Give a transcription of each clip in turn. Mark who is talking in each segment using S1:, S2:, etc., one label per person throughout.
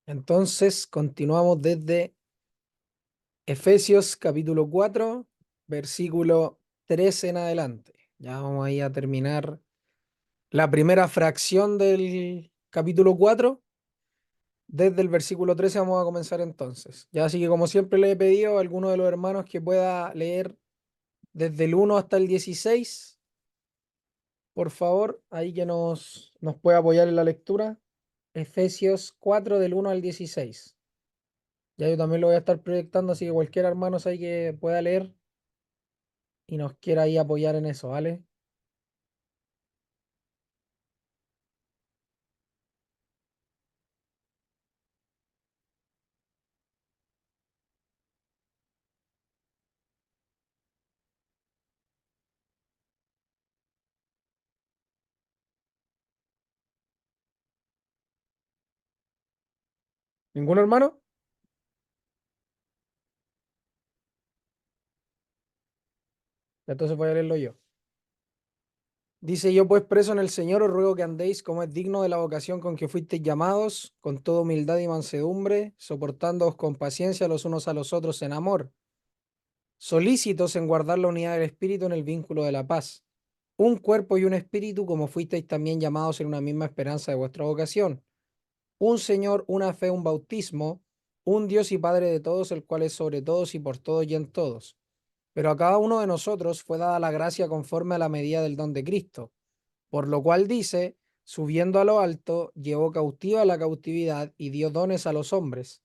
S1: Entonces, continuamos desde Efesios capítulo 4, versículo 13 en adelante. Ya vamos ahí a terminar la primera fracción del capítulo 4. Desde el versículo 13 vamos a comenzar entonces. Ya así que como siempre le he pedido a alguno de los hermanos que pueda leer desde el 1 hasta el 16, por favor, ahí que nos pueda apoyar en la lectura. Efesios 4 del 1 al 16. Ya yo también lo voy a estar proyectando, así que cualquier hermano ahí que pueda leer y nos quiera ahí apoyar en eso, ¿vale? ¿Ningún hermano? Entonces voy a leerlo yo. Dice: yo pues preso en el Señor os ruego que andéis como es digno de la vocación con que fuisteis llamados, con toda humildad y mansedumbre, soportándoos con paciencia los unos a los otros en amor, solícitos en guardar la unidad del Espíritu en el vínculo de la paz. Un cuerpo y un espíritu, como fuisteis también llamados en una misma esperanza de vuestra vocación. Un Señor, una fe, un bautismo, un Dios y Padre de todos, el cual es sobre todos y por todos y en todos. Pero a cada uno de nosotros fue dada la gracia conforme a la medida del don de Cristo, por lo cual dice: subiendo a lo alto, llevó cautiva la cautividad y dio dones a los hombres.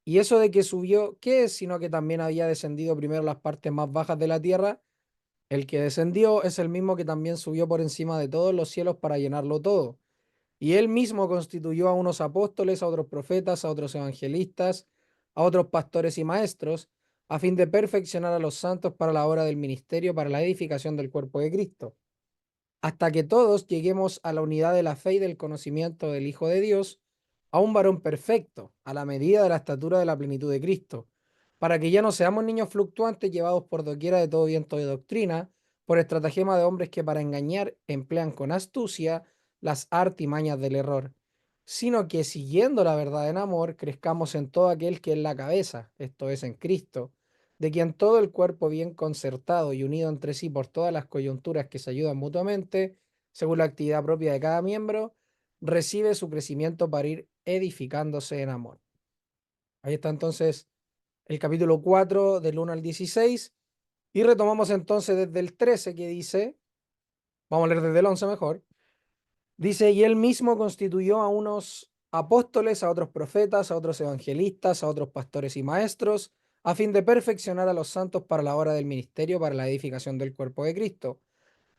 S1: Y eso de que subió, ¿qué es? Sino que también había descendido primero a las partes más bajas de la tierra. El que descendió es el mismo que también subió por encima de todos los cielos para llenarlo todo. Y él mismo constituyó a unos apóstoles, a otros profetas, a otros evangelistas, a otros pastores y maestros, a fin de perfeccionar a los santos para la obra del ministerio, para la edificación del cuerpo de Cristo, hasta que todos lleguemos a la unidad de la fe y del conocimiento del Hijo de Dios, a un varón perfecto, a la medida de la estatura de la plenitud de Cristo, para que ya no seamos niños fluctuantes llevados por doquiera de todo viento de doctrina, por estratagema de hombres que para engañar emplean con astucia las artimañas del error, sino que siguiendo la verdad en amor, crezcamos en todo aquel que es la cabeza, esto es en Cristo, de quien todo el cuerpo bien concertado y unido entre sí por todas las coyunturas que se ayudan mutuamente, según la actividad propia de cada miembro, recibe su crecimiento para ir edificándose en amor. Ahí está entonces el capítulo 4 del 1 al 16 y retomamos entonces desde el 13 que dice, vamos a leer desde el 11 mejor, dice: y él mismo constituyó a unos apóstoles, a otros profetas, a otros evangelistas, a otros pastores y maestros, a fin de perfeccionar a los santos para la obra del ministerio, para la edificación del cuerpo de Cristo,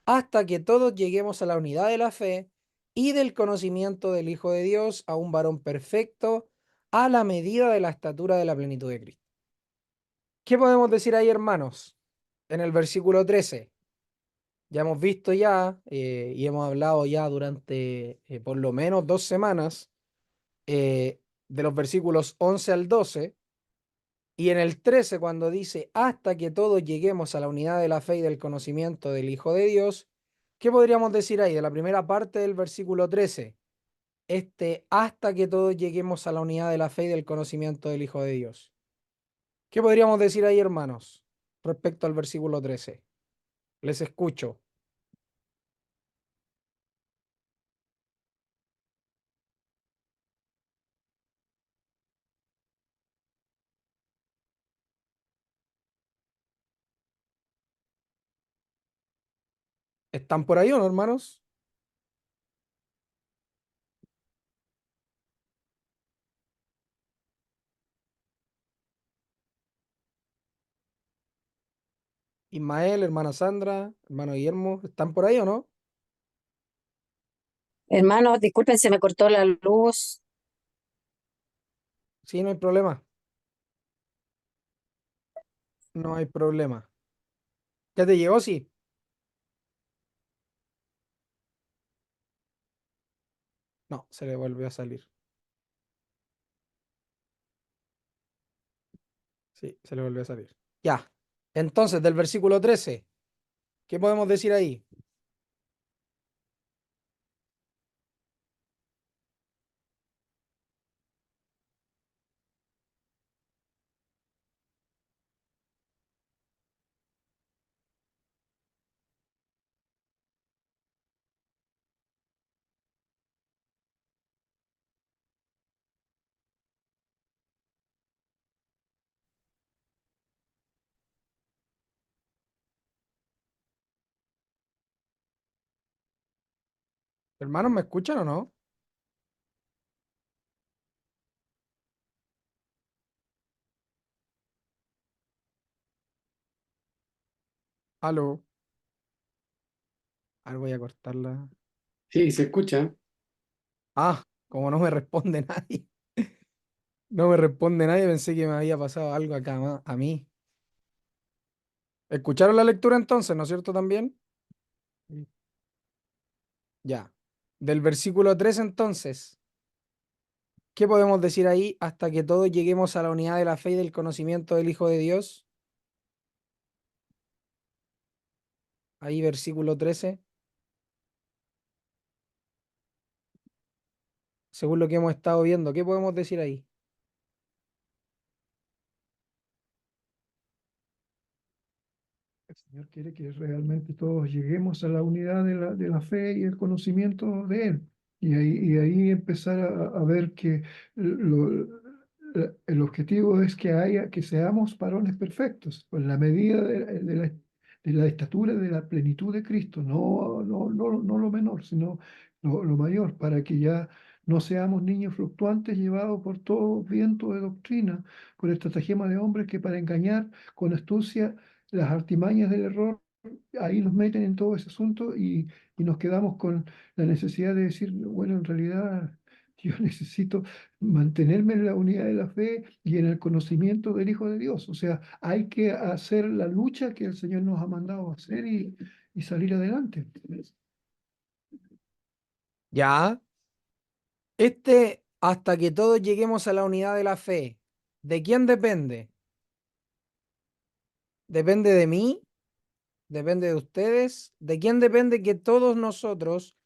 S1: hasta que todos lleguemos a la unidad de la fe y del conocimiento del Hijo de Dios, a un varón perfecto, a la medida de la estatura de la plenitud de Cristo. ¿Qué podemos decir ahí, hermanos? En el versículo 13, ya hemos visto ya y hemos hablado ya durante por lo menos 2 semanas de los versículos 11 al 12, y en el 13 cuando dice hasta que todos lleguemos a la unidad de la fe y del conocimiento del Hijo de Dios, ¿qué podríamos decir ahí de la primera parte del versículo 13? Hasta que todos lleguemos a la unidad de la fe y del conocimiento del Hijo de Dios. ¿Qué podríamos decir ahí, hermanos, respecto al versículo 13? Les escucho. ¿Están por ahí o no, hermanos? Ismael, hermana Sandra, hermano Guillermo, ¿están por ahí o no?
S2: Hermano, disculpen, se me cortó la luz.
S1: Sí, no hay problema. No hay problema. ¿Ya te llegó? Sí. No, se le volvió a salir. Sí, se le volvió a salir. Ya. Entonces, del versículo 13, ¿qué podemos decir ahí? Hermanos, ¿me escuchan o no? Aló. A ver, voy a cortarla.
S3: Sí, se escucha.
S1: Ah, como no me responde nadie. No me responde nadie, pensé que me había pasado algo acá a mí. ¿Escucharon la lectura entonces, no es cierto también? Sí. Ya. Del versículo 3 entonces, ¿qué podemos decir ahí hasta que todos lleguemos a la unidad de la fe y del conocimiento del Hijo de Dios? Ahí versículo 13, según lo que hemos estado viendo, ¿qué podemos decir ahí?
S4: El Señor quiere que realmente todos lleguemos a la unidad de la fe y el conocimiento de Él. Y ahí empezar a ver que el objetivo es que seamos varones perfectos, con la medida de la estatura, de la plenitud de Cristo, no lo menor, sino lo mayor, para que ya no seamos niños fluctuantes llevados por todo viento de doctrina, por estratagema de hombres que para engañar con astucia las artimañas del error, ahí nos meten en todo ese asunto y nos quedamos con la necesidad de decir, bueno, en realidad yo necesito mantenerme en la unidad de la fe y en el conocimiento del Hijo de Dios. O sea, hay que hacer la lucha que el Señor nos ha mandado a hacer y salir adelante.
S1: Ya. Hasta que todos lleguemos a la unidad de la fe, ¿de quién depende? ¿Depende de mí? ¿Depende de ustedes? ¿De quién depende que todos nosotros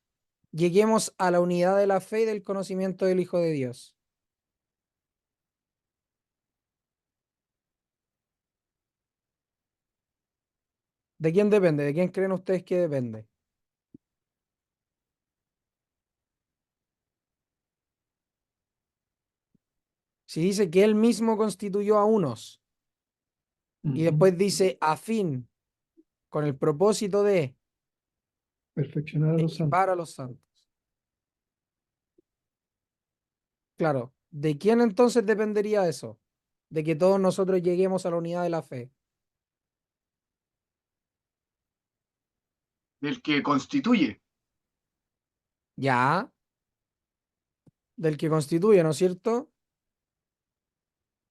S1: lleguemos a la unidad de la fe y del conocimiento del Hijo de Dios? ¿De quién depende? ¿De quién creen ustedes que depende? Si dice que él mismo constituyó a unos y
S4: Ujú.
S1: después dice a fin, con el propósito de
S4: Perfeccionar a los santos.
S1: equipar a los santos. Claro, ¿de quién entonces dependería eso? De que todos nosotros lleguemos a la unidad de la fe.
S3: Del que constituye.
S1: Ya, del que constituye, ¿no es cierto?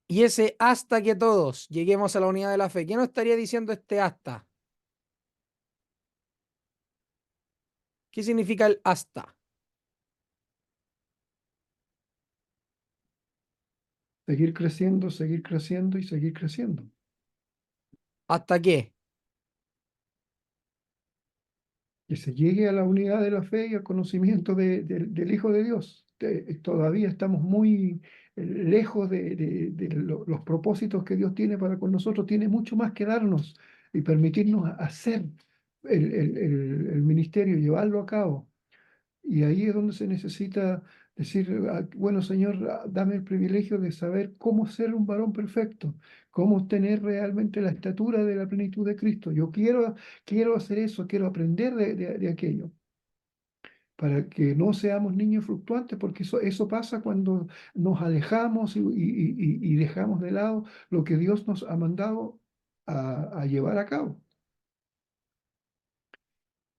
S1: Y ese hasta que todos lleguemos a la unidad de la fe. ¿Qué nos estaría diciendo este hasta? ¿Qué significa el hasta?
S4: Seguir creciendo y seguir creciendo.
S1: ¿Hasta qué?
S4: Que se llegue a la unidad de la fe y al conocimiento del Hijo de Dios. Todavía estamos muy lejos de los propósitos que Dios tiene para con nosotros. Tiene mucho más que darnos y permitirnos hacer el ministerio, llevarlo a cabo. Y ahí es donde se necesita decir, bueno, Señor, dame el privilegio de saber cómo ser un varón perfecto, cómo tener realmente la estatura de la plenitud de Cristo. Quiero hacer eso, quiero aprender de aquello, para que no seamos niños fluctuantes, porque eso pasa cuando nos alejamos y dejamos de lado lo que Dios nos ha mandado a llevar a cabo.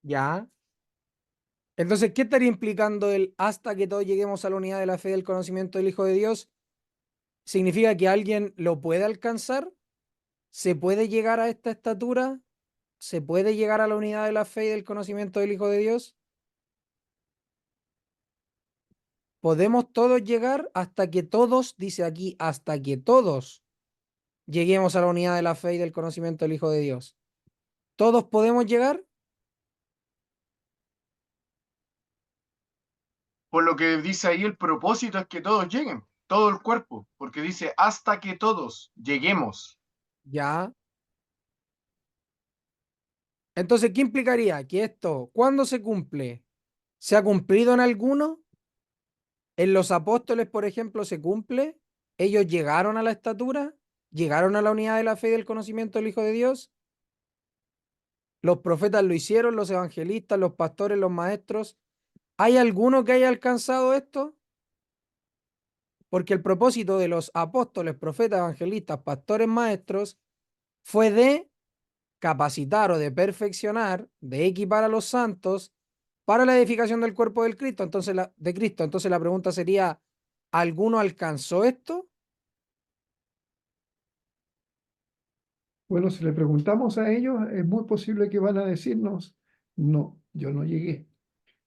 S1: Ya. Entonces, ¿qué estaría implicando el hasta que todos lleguemos a la unidad de la fe y del conocimiento del Hijo de Dios? ¿Significa que alguien lo puede alcanzar? ¿Se puede llegar a esta estatura? ¿Se puede llegar a la unidad de la fe y del conocimiento del Hijo de Dios? ¿Podemos todos llegar hasta que todos, dice aquí, hasta que todos lleguemos a la unidad de la fe y del conocimiento del Hijo de Dios? ¿Todos podemos llegar?
S3: Por lo que dice ahí, el propósito es que todos lleguen, todo el cuerpo, porque dice hasta que todos lleguemos.
S1: Ya. Entonces, ¿qué implicaría? Que esto, ¿cuándo se cumple? ¿Se ha cumplido en alguno? ¿En los apóstoles, por ejemplo, se cumple? ¿Ellos llegaron a la estatura? ¿Llegaron a la unidad de la fe y del conocimiento del Hijo de Dios? Los profetas lo hicieron, los evangelistas, los pastores, los maestros. ¿Hay alguno que haya alcanzado esto? Porque el propósito de los apóstoles, profetas, evangelistas, pastores, maestros, fue de capacitar o de perfeccionar, de equipar a los santos para la edificación del cuerpo del Cristo. De Cristo. Entonces la pregunta sería, ¿alguno alcanzó esto?
S4: Bueno, si le preguntamos a ellos, es muy posible que van a decirnos, no, yo no llegué.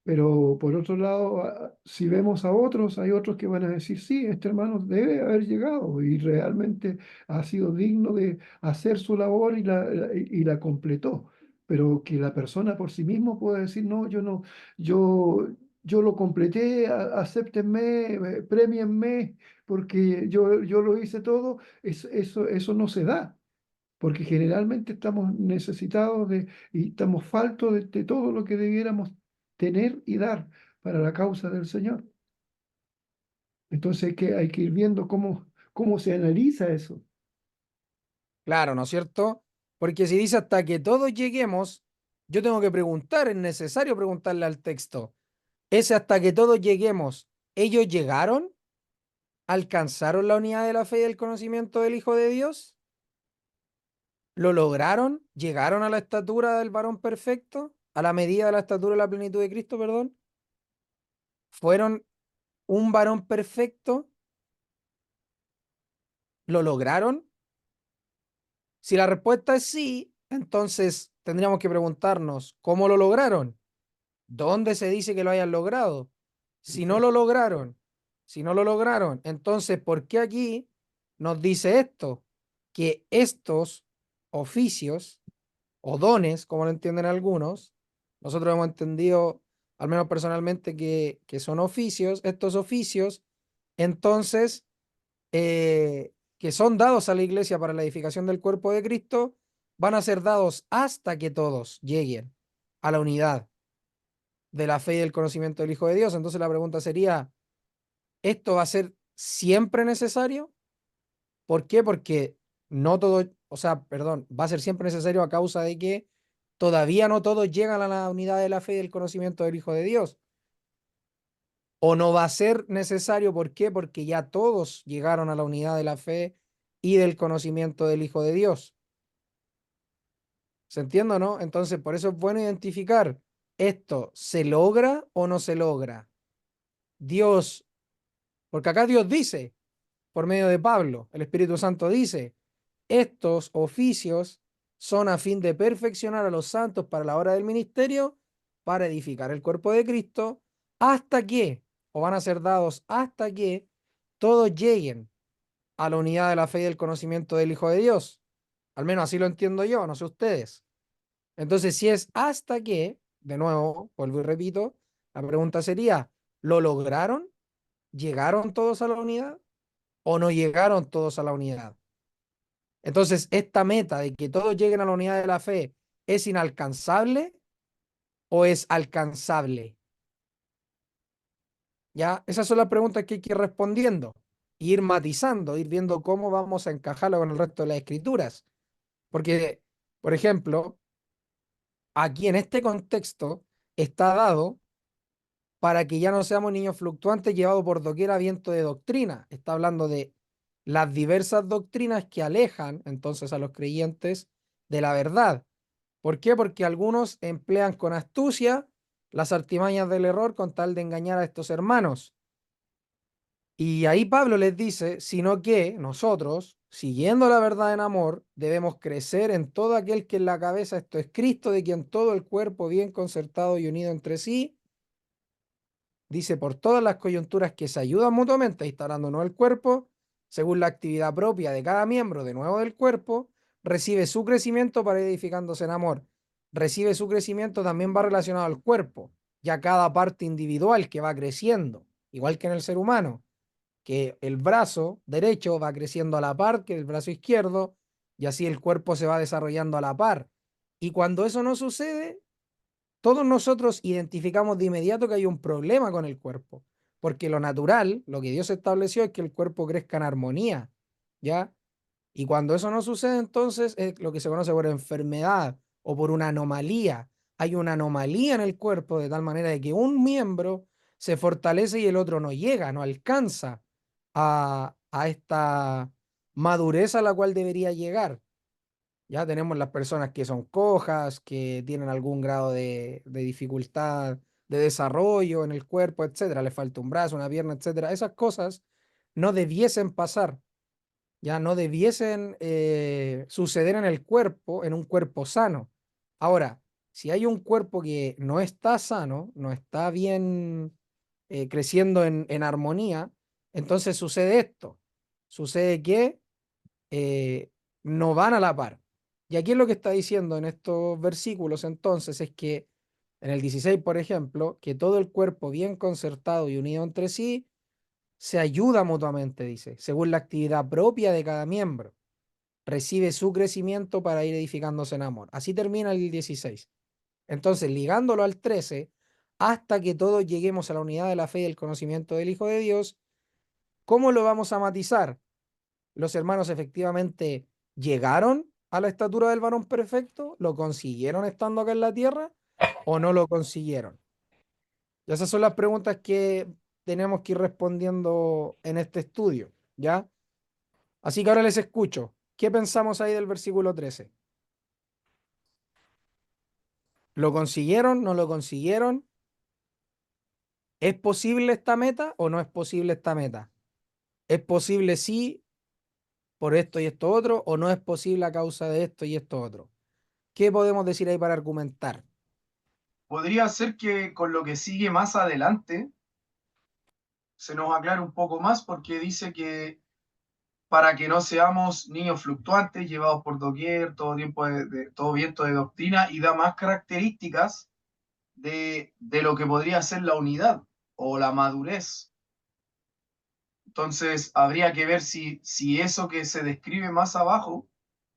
S4: Pero por otro lado, si vemos a otros, hay otros que van a decir, sí, este hermano debe haber llegado y realmente ha sido digno de hacer su labor y la completó. Pero que la persona por sí mismo pueda decir, no, yo no, yo, yo lo completé, acéptenme, premienme, porque yo lo hice todo, eso no se da. Porque generalmente estamos necesitados y estamos faltos de todo lo que debiéramos tener y dar para la causa del Señor. Entonces hay que ir viendo cómo se analiza eso.
S1: Claro, ¿no es cierto? Porque si dice hasta que todos lleguemos, yo tengo que preguntar, es necesario preguntarle al texto. Ese hasta que todos lleguemos, ¿ellos llegaron? ¿Alcanzaron la unidad de la fe y del conocimiento del Hijo de Dios? ¿Lo lograron? ¿Llegaron a la estatura del varón perfecto? ¿A la medida de la estatura de la plenitud de Cristo, perdón? ¿Fueron un varón perfecto? ¿Lo lograron? Si la respuesta es sí, entonces tendríamos que preguntarnos, ¿cómo lo lograron? ¿Dónde se dice que lo hayan logrado? Si no lo lograron, si no lo lograron, entonces, ¿por qué aquí nos dice esto? Que estos oficios o dones, como lo entienden algunos, nosotros hemos entendido, al menos personalmente, que son oficios, estos oficios, entonces, que son dados a la iglesia para la edificación del cuerpo de Cristo, van a ser dados hasta que todos lleguen a la unidad de la fe y del conocimiento del Hijo de Dios. Entonces la pregunta sería, ¿esto va a ser siempre necesario? ¿Por qué? Porque no todo, o sea, perdón, va a ser siempre necesario a causa de que todavía no todos llegan a la unidad de la fe y del conocimiento del Hijo de Dios. O no va a ser necesario, ¿por qué? Porque ya todos llegaron a la unidad de la fe y del conocimiento del Hijo de Dios. ¿Se entiende o no? Entonces, por eso es bueno identificar, ¿esto se logra o no se logra? Dios, porque acá Dios dice, por medio de Pablo, el Espíritu Santo dice, estos oficios son a fin de perfeccionar a los santos para la obra del ministerio, para edificar el cuerpo de Cristo, hasta que, o van a ser dados hasta que todos lleguen a la unidad de la fe y del conocimiento del Hijo de Dios. Al menos así lo entiendo yo, no sé ustedes. Entonces, si es hasta que, de nuevo, vuelvo y repito, la pregunta sería, ¿lo lograron? ¿Llegaron todos a la unidad o no llegaron todos a la unidad? Entonces, esta meta de que todos lleguen a la unidad de la fe, ¿es inalcanzable o es alcanzable? ¿Ya? Esas son las preguntas que hay que ir respondiendo, ir matizando, ir viendo cómo vamos a encajarlo con el resto de las escrituras. Porque, por ejemplo, aquí en este contexto está dado para que ya no seamos niños fluctuantes llevados por doquier a viento de doctrina. Está hablando de las diversas doctrinas que alejan entonces a los creyentes de la verdad. ¿Por qué? Porque algunos emplean con astucia las artimañas del error con tal de engañar a estos hermanos. Y ahí Pablo les dice, sino que nosotros, siguiendo la verdad en amor, debemos crecer en todo aquel que en la cabeza, esto es Cristo, de quien todo el cuerpo bien concertado y unido entre sí, dice, por todas las coyunturas que se ayudan mutuamente, ahí está hablando no el cuerpo, según la actividad propia de cada miembro de nuevo del cuerpo, recibe su crecimiento para ir edificándose en amor. Recibe su crecimiento también va relacionado al cuerpo, ya cada parte individual que va creciendo, igual que en el ser humano, que el brazo derecho va creciendo a la par que el brazo izquierdo, y así el cuerpo se va desarrollando a la par. Y cuando eso no sucede, todos nosotros identificamos de inmediato que hay un problema con el cuerpo, porque lo natural, lo que Dios estableció es que el cuerpo crezca en armonía, ¿ya? Y cuando eso no sucede, entonces es lo que se conoce por enfermedad o por una anomalía hay una anomalía en el cuerpo de tal manera de que un miembro se fortalece y el otro no llega, no alcanza a esta madurez a la cual debería llegar. Ya tenemos las personas que son cojas, que tienen algún grado de dificultad de desarrollo en el cuerpo, etcétera. Les falta un brazo, una pierna, etcétera. Esas cosas no debiesen pasar, ya no debiesen suceder en el cuerpo, en un cuerpo sano. Ahora, si hay un cuerpo que no está sano, no está bien creciendo en armonía, entonces sucede esto. Sucede que no van a la par. Y aquí es lo que está diciendo en estos versículos entonces es que en el 16, por ejemplo, que todo el cuerpo bien concertado y unido entre sí se ayuda mutuamente, dice, según la actividad propia de cada miembro. Recibe su crecimiento para ir edificándose en amor. Así termina el 16. Entonces, ligándolo al 13, hasta que todos lleguemos a la unidad de la fe y el conocimiento del Hijo de Dios, ¿cómo lo vamos a matizar? ¿Los hermanos efectivamente llegaron a la estatura del varón perfecto? ¿Lo consiguieron estando acá en la tierra o no lo consiguieron? Y esas son las preguntas que tenemos que ir respondiendo en este estudio, ¿ya? Así que ahora les escucho. ¿Qué pensamos ahí del versículo 13? ¿Lo consiguieron? ¿No lo consiguieron? ¿Es posible esta meta o no es posible esta meta? ¿Es posible sí por esto y esto otro o no es posible a causa de esto y esto otro? ¿Qué podemos decir ahí para argumentar?
S3: Podría ser que con lo que sigue más adelante se nos aclare un poco más porque dice que para que no seamos niños fluctuantes, llevados por doquier, todo tiempo todo viento de doctrina, y da más características de lo que podría ser la unidad o la madurez. Entonces, habría que ver si eso que se describe más abajo,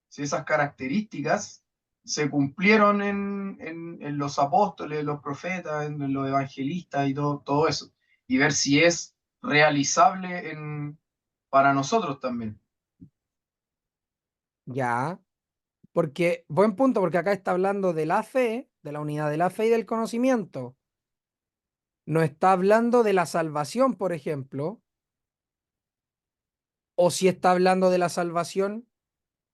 S3: si esas características se cumplieron en los apóstoles, los profetas, en los evangelistas y todo eso, y ver si es realizable para nosotros también.
S1: Ya, porque, buen punto, porque acá está hablando de la fe, de la unidad de la fe y del conocimiento. No está hablando de la salvación, por ejemplo, o si está hablando de la salvación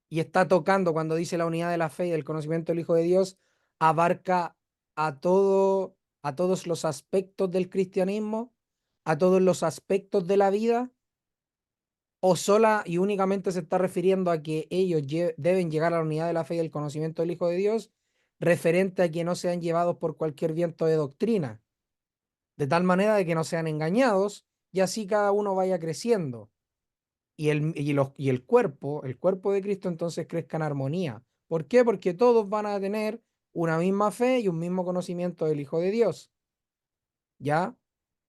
S1: y está tocando cuando dice la unidad de la fe y del conocimiento del Hijo de Dios, abarca a todos los aspectos del cristianismo, a todos los aspectos de la vida, o sola y únicamente se está refiriendo a que ellos deben llegar a la unidad de la fe y del conocimiento del Hijo de Dios, referente a que no sean llevados por cualquier viento de doctrina, de tal manera de que no sean engañados y así cada uno vaya creciendo y el cuerpo de Cristo entonces crezca en armonía. ¿Por qué? Porque todos van a tener una misma fe y un mismo conocimiento del Hijo de Dios, ¿ya?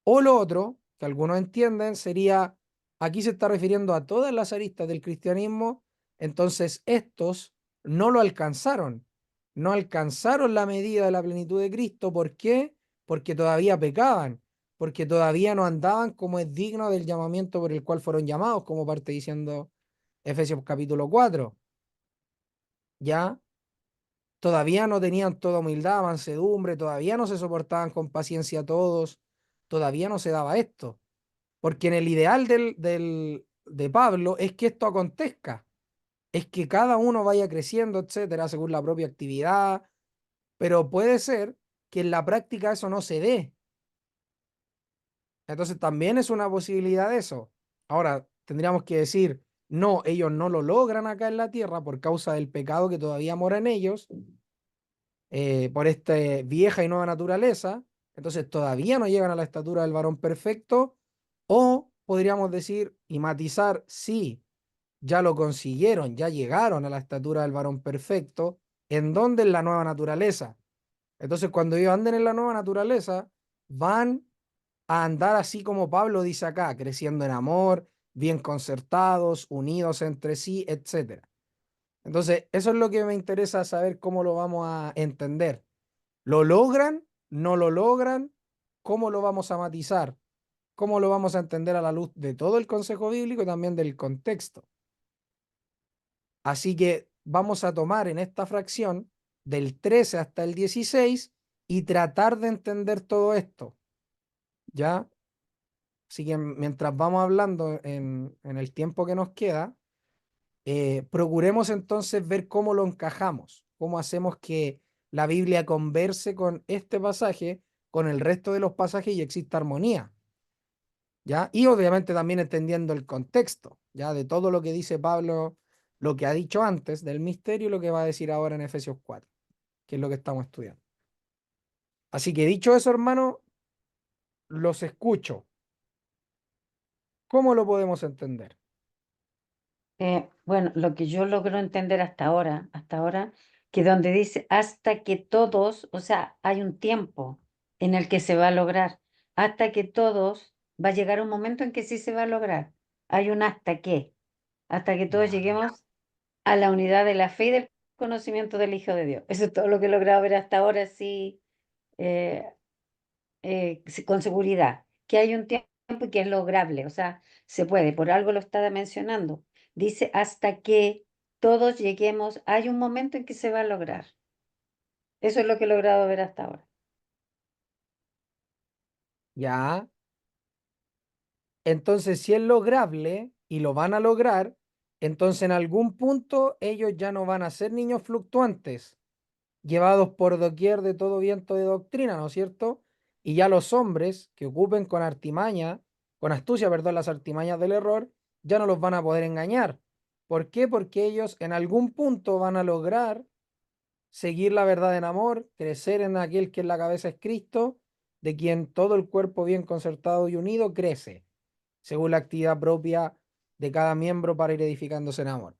S1: O lo otro, que algunos entienden, sería, aquí se está refiriendo a todas las aristas del cristianismo, entonces estos no lo alcanzaron, no alcanzaron la medida de la plenitud de Cristo. ¿Por qué? Porque todavía pecaban, porque todavía no andaban como es digno del llamamiento por el cual fueron llamados, como parte diciendo Efesios capítulo 4, ¿ya? Todavía no tenían toda humildad, mansedumbre, todavía no se soportaban con paciencia todos, todavía no se daba esto. Porque en el ideal de Pablo es que esto acontezca, es que cada uno vaya creciendo, etcétera, según la propia actividad, pero puede ser que en la práctica eso no se dé. Entonces también es una posibilidad de eso. Ahora, tendríamos que decir, no, ellos no lo logran acá en la tierra por causa del pecado que todavía mora en ellos, por esta vieja y nueva naturaleza, entonces todavía no llegan a la estatura del varón perfecto, o podríamos decir y matizar, sí, ya lo consiguieron, ya llegaron a la estatura del varón perfecto, ¿en dónde? En la nueva naturaleza. Entonces cuando ellos anden en la nueva naturaleza, van a andar así como Pablo dice acá, creciendo en amor, bien concertados, unidos entre sí, etcétera. Entonces, eso es lo que me interesa saber cómo lo vamos a entender. ¿Lo logran? ¿No lo logran? ¿Cómo lo vamos a matizar? ¿Cómo lo vamos a entender a la luz de todo el consejo bíblico y también del contexto? Así que vamos a tomar en esta fracción del 13 hasta el 16 y tratar de entender todo esto, ¿ya? Así que mientras vamos hablando en el tiempo que nos queda, procuremos entonces ver cómo lo encajamos, cómo hacemos que la Biblia converse con este pasaje, con el resto de los pasajes y exista armonía, ¿ya? Y obviamente también entendiendo el contexto, ¿ya? De todo lo que dice Pablo, lo que ha dicho antes del misterio y lo que va a decir ahora en Efesios 4, que es lo que estamos estudiando. Así que dicho eso, hermano, los escucho. ¿Cómo lo podemos entender?
S5: Bueno, lo que yo logro entender hasta ahora, que donde dice hasta que todos, o sea, hay un tiempo en el que se va a lograr, hasta que todos, va a llegar un momento en que sí se va a lograr. Hay un hasta que todos
S1: Ya.
S5: lleguemos a la unidad de la fe y del conocimiento del Hijo de Dios. Eso es todo lo que he logrado ver hasta ahora, sí, eh, sí, con seguridad, que hay un tiempo y que es lograble, o sea, se puede, por algo lo estaba mencionando. Dice, hasta que todos lleguemos, hay un momento en que se va a lograr. Eso es lo que he logrado ver hasta ahora.
S1: Ya. Entonces, si es lograble y lo van a lograr, entonces en algún punto ellos ya no van a ser niños fluctuantes, llevados por doquier de todo viento de doctrina, ¿no es cierto? Y ya los hombres que ocupen con artimaña, con astucia, perdón, las artimañas del error, ya no los van a poder engañar. ¿Por qué? Porque ellos en algún punto van a lograr seguir la verdad en amor, crecer en aquel que en la cabeza es Cristo, de quien todo el cuerpo bien concertado y unido crece, según la actividad propia de cada miembro para ir edificándose en amor.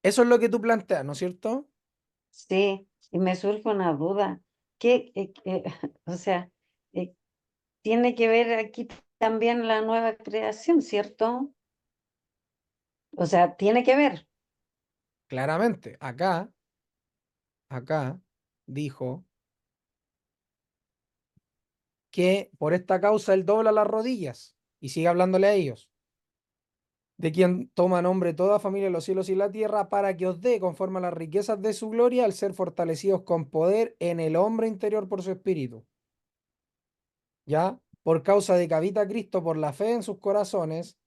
S1: Eso es lo que tú planteas, ¿no es cierto?
S5: Sí, y me surge una duda. ¿Qué, o sea, eh, tiene que ver aquí también la nueva creación, ¿cierto? O sea, tiene que ver.
S1: Claramente, acá dijo que por esta causa él dobla las rodillas y sigue hablándole a ellos, de quien toma nombre toda familia de los cielos y la tierra, para que os dé, conforme a las riquezas de su gloria, al ser fortalecidos con poder en el hombre interior por su espíritu, ¿ya? Por causa de que habita Cristo por la fe en sus corazones,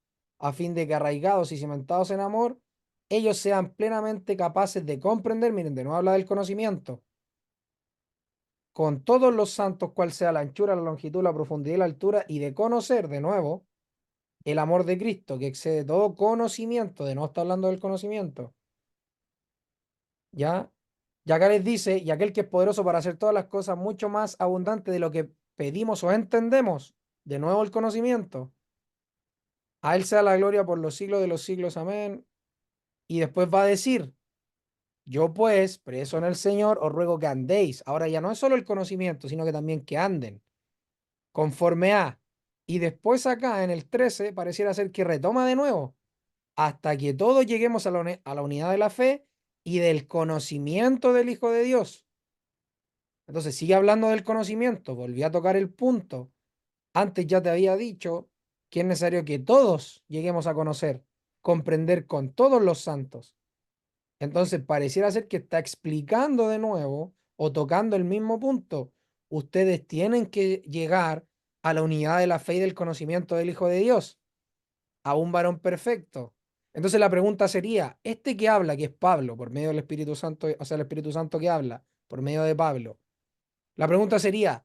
S1: a fin de que arraigados y cimentados en amor, ellos sean plenamente capaces de comprender, miren, de nuevo habla del conocimiento, con todos los santos, cual sea la anchura, la longitud, la profundidad y la altura, y de conocer de nuevo el amor de Cristo, que excede todo conocimiento, de no está hablando del conocimiento, ¿ya? Y acá les dice, y aquel que es poderoso para hacer todas las cosas mucho más abundante de lo que pedimos o entendemos, de nuevo el conocimiento, a él sea la gloria por los siglos de los siglos, amén. Y después va a decir, yo pues, preso en el Señor, os ruego que andéis. Ahora ya no es solo el conocimiento, sino que también que anden conforme a. Y después acá en el 13 pareciera ser que retoma de nuevo, hasta que todos lleguemos a a la unidad de la fe y del conocimiento del Hijo de Dios. Entonces sigue hablando del conocimiento, volví a tocar el punto. Antes ya te había dicho que es necesario que todos lleguemos a conocer, comprender con todos los santos. Entonces pareciera ser que está explicando de nuevo o tocando el mismo punto. Ustedes tienen que llegar a la unidad de la fe y del conocimiento del Hijo de Dios, a un varón perfecto. Entonces la pregunta sería, este que habla, que es Pablo, por medio del Espíritu Santo, o sea, el Espíritu Santo que habla, por medio de Pablo, la pregunta sería,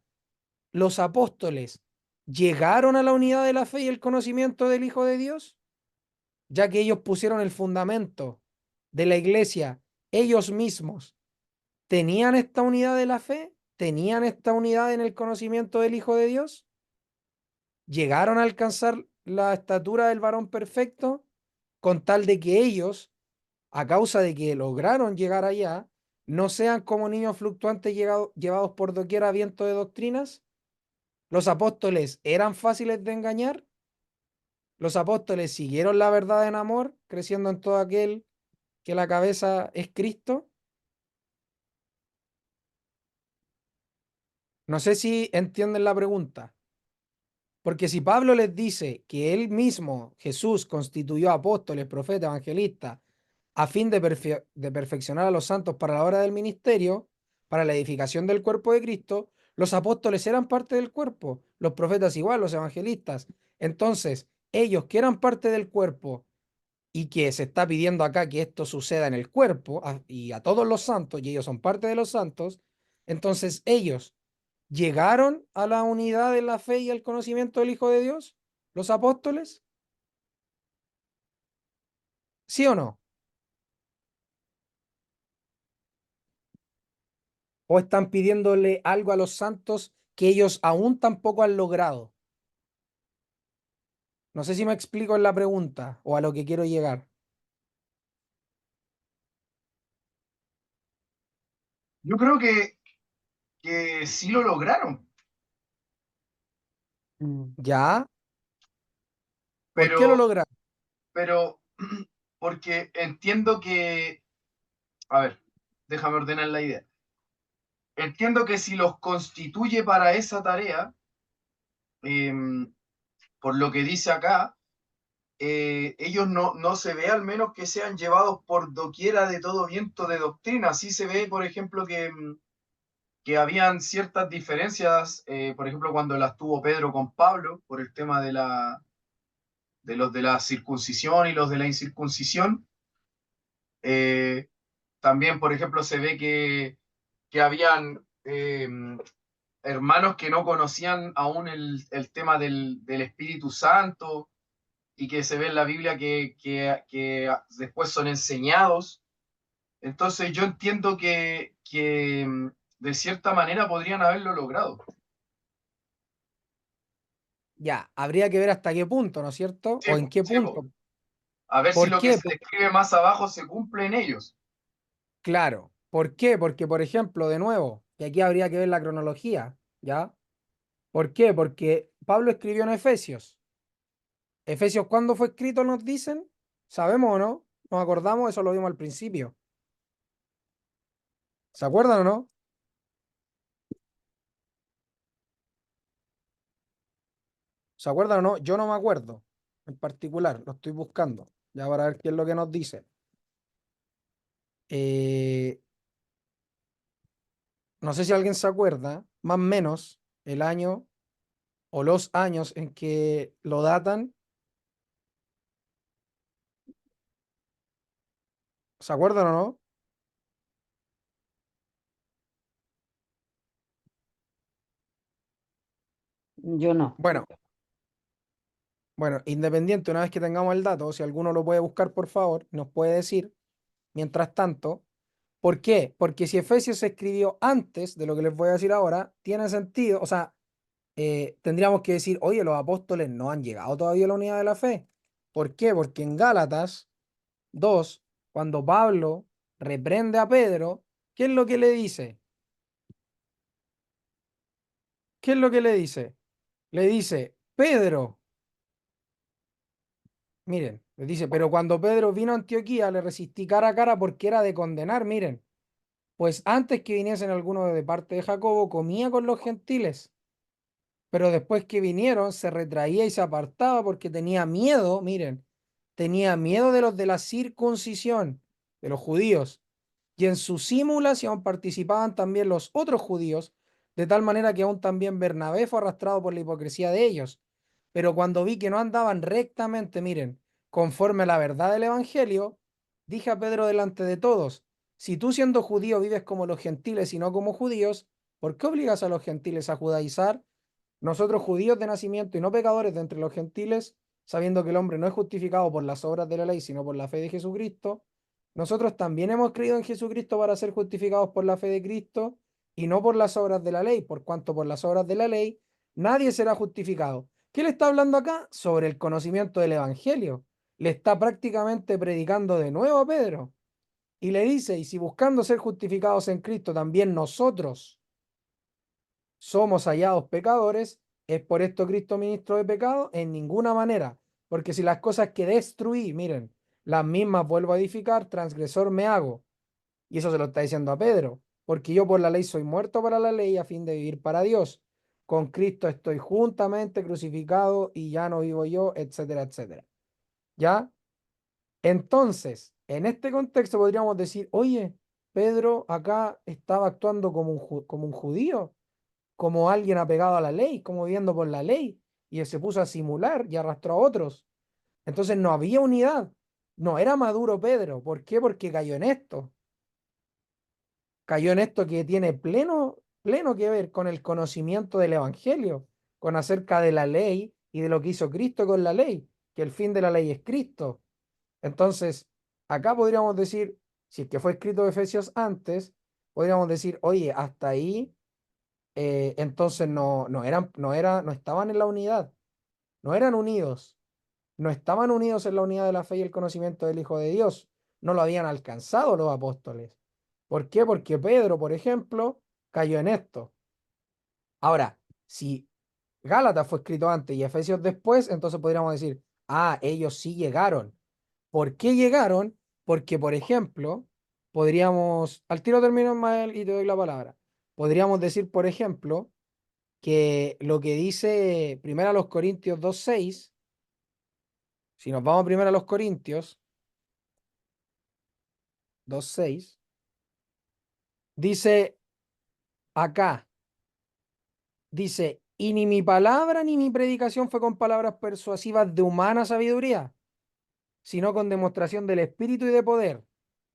S1: ¿los apóstoles llegaron a la unidad de la fe y el conocimiento del Hijo de Dios? Ya que ellos pusieron el fundamento de la iglesia, ellos mismos, ¿tenían esta unidad de la fe? ¿Tenían esta unidad en el conocimiento del Hijo de Dios? ¿Llegaron a alcanzar la estatura del varón perfecto con tal de que ellos, a causa de que lograron llegar allá, no sean como niños fluctuantes llevados por doquier a viento de doctrinas? ¿Los apóstoles eran fáciles de engañar? ¿Los apóstoles siguieron la verdad en amor, creciendo en todo aquel que la cabeza es Cristo? No sé si entienden la pregunta, porque si Pablo les dice que él mismo, Jesús, constituyó apóstoles, profetas, evangelistas, a fin de perfeccionar a los santos para la obra del ministerio, para la edificación del cuerpo de Cristo. Los apóstoles eran parte del cuerpo, los profetas igual, los evangelistas. Entonces, ellos que eran parte del cuerpo y que se está pidiendo acá que esto suceda en el cuerpo y a todos los santos, y ellos son parte de los santos, entonces ellos llegaron a la unidad de la fe y el conocimiento del Hijo de Dios, los apóstoles, ¿sí o no? ¿O están pidiéndole algo a los santos que ellos aún tampoco han logrado? No sé si me explico en la pregunta o a lo que quiero llegar.
S3: Yo creo que sí lo lograron,
S1: ¿Ya? ¿Por qué lo
S3: pero,
S1: lograron?
S3: pero porque entiendo que, a ver, déjame ordenar la idea. Entiendo que si los constituye para esa tarea, em, por lo que dice acá, ellos no se ve al menos que sean llevados por doquiera de todo viento de doctrina. Sí se ve, por ejemplo, que habían ciertas diferencias, por ejemplo, cuando las tuvo Pedro con Pablo, por el tema de los de la circuncisión y los de la incircuncisión. Eh, También, por ejemplo, se ve que habían hermanos que no conocían aún el tema del Espíritu Santo y que se ve en la Biblia que después son enseñados. Entonces yo entiendo que de cierta manera podrían haberlo logrado.
S1: Ya, habría que ver hasta qué punto, ¿no es cierto?
S3: Sí,
S1: O en qué
S3: sí,
S1: punto.
S3: a ver si
S1: ¿Por
S3: lo que
S1: qué?
S3: se describe más abajo se cumple en ellos.
S1: Claro. ¿Por qué? Porque, por ejemplo, de nuevo, y aquí habría que ver la cronología, ¿ya? ¿Por qué? Porque Pablo escribió en Efesios. ¿Efesios cuándo fue escrito, nos dicen? ¿Sabemos o no? ¿Nos acordamos? Eso lo vimos al principio. ¿Se acuerdan o no? ¿Se acuerdan o no? Yo no me acuerdo en particular, lo estoy buscando, ya para ver qué es lo que nos dice. Eh, no sé si alguien se acuerda, más o menos, el año o los años en que lo datan. ¿Se acuerdan o no?
S5: Yo no.
S1: Bueno, bueno, independiente, una vez que tengamos el dato, si alguno lo puede buscar, por favor, nos puede decir. Mientras tanto, ¿por qué? Porque si Efesios se escribió antes de lo que les voy a decir ahora, tiene sentido, o sea, tendríamos que decir, oye, los apóstoles no han llegado todavía a la unidad de la fe. ¿Por qué? Porque en Gálatas 2, cuando Pablo reprende a Pedro, ¿qué es lo que le dice? ¿Qué es lo que le dice? Le dice, Pedro, miren, le dice, pero cuando Pedro vino a Antioquía le resistí cara a cara porque era de condenar, miren, pues antes que viniesen algunos de parte de Jacobo, comía con los gentiles, pero después que vinieron se retraía y se apartaba porque tenía miedo, miren, tenía miedo de los de la circuncisión, de los judíos, y en su simulación participaban también los otros judíos, de tal manera que aún también Bernabé fue arrastrado por la hipocresía de ellos. Pero cuando vi que no andaban rectamente, miren, conforme a la verdad del Evangelio, dije a Pedro delante de todos, si tú siendo judío vives como los gentiles y no como judíos, ¿por qué obligas a los gentiles a judaizar? Nosotros judíos de nacimiento y no pecadores de entre los gentiles, sabiendo que el hombre no es justificado por las obras de la ley, sino por la fe de Jesucristo, nosotros también hemos creído en Jesucristo para ser justificados por la fe de Cristo y no por las obras de la ley, por cuanto por las obras de la ley nadie será justificado. ¿Qué le está hablando acá? Sobre el conocimiento del Evangelio. Le está prácticamente predicando de nuevo a Pedro y le dice, y si buscando ser justificados en Cristo también nosotros somos hallados pecadores, ¿es por esto Cristo ministro de pecado? En ninguna manera, porque si las cosas que destruí, miren, las mismas vuelvo a edificar, transgresor me hago. Y eso se lo está diciendo a Pedro, porque yo por la ley soy muerto para la ley a fin de vivir para Dios. Con Cristo estoy juntamente crucificado y ya no vivo yo, etcétera, etcétera. ¿Ya? Entonces, en este contexto podríamos decir, oye, Pedro acá estaba actuando como un judío, como alguien apegado a la ley, como viviendo por la ley, y él se puso a simular y arrastró a otros. Entonces no había unidad, no era maduro Pedro. ¿Por qué? Porque cayó en esto que tiene pleno que ver con el conocimiento del Evangelio, con acerca de la ley y de lo que hizo Cristo con la ley, que el fin de la ley es Cristo. Entonces, acá podríamos decir, si es que fue escrito Efesios antes, podríamos decir, oye, hasta ahí, entonces no estaban en la unidad, no eran unidos, no estaban unidos en la unidad de la fe y el conocimiento del Hijo de Dios, no lo habían alcanzado los apóstoles. ¿Por qué? Porque Pedro, por ejemplo, cayó en esto. Ahora, si Gálatas fue escrito antes y Efesios después, entonces podríamos decir, ah, ellos sí llegaron. ¿Por qué llegaron? Porque, por ejemplo, podríamos, al tiro termino, Ismael, y te doy la palabra. Podríamos decir, por ejemplo, que lo que dice primero a los Corintios 2:6, si nos vamos primero a los Corintios 2:6, dice acá, dice, y ni mi palabra ni mi predicación fue con palabras persuasivas de humana sabiduría, sino con demostración del Espíritu y de poder.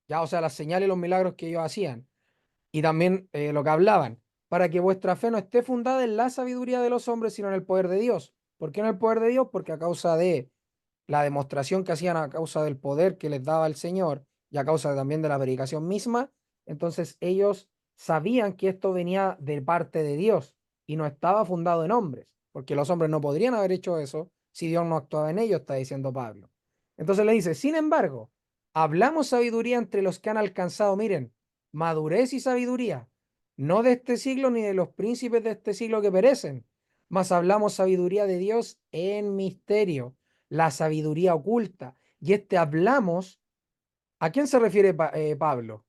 S1: Ya, o sea, las señales y los milagros que ellos hacían. Y también lo que hablaban, para que vuestra fe no esté fundada en la sabiduría de los hombres, sino en el poder de Dios. ¿Por qué en el poder de Dios? Porque a causa de la demostración que hacían, a causa del poder que les daba el Señor y a causa también de la predicación misma, entonces ellos sabían que esto venía de parte de Dios y no estaba fundado en hombres, porque los hombres no podrían haber hecho eso si Dios no actuaba en ellos, está diciendo Pablo. Entonces le dice, sin embargo, hablamos sabiduría entre los que han alcanzado, miren, madurez y sabiduría, no de este siglo ni de los príncipes de este siglo que perecen, mas hablamos sabiduría de Dios en misterio, la sabiduría oculta. Y hablamos, ¿a quién se refiere Pablo?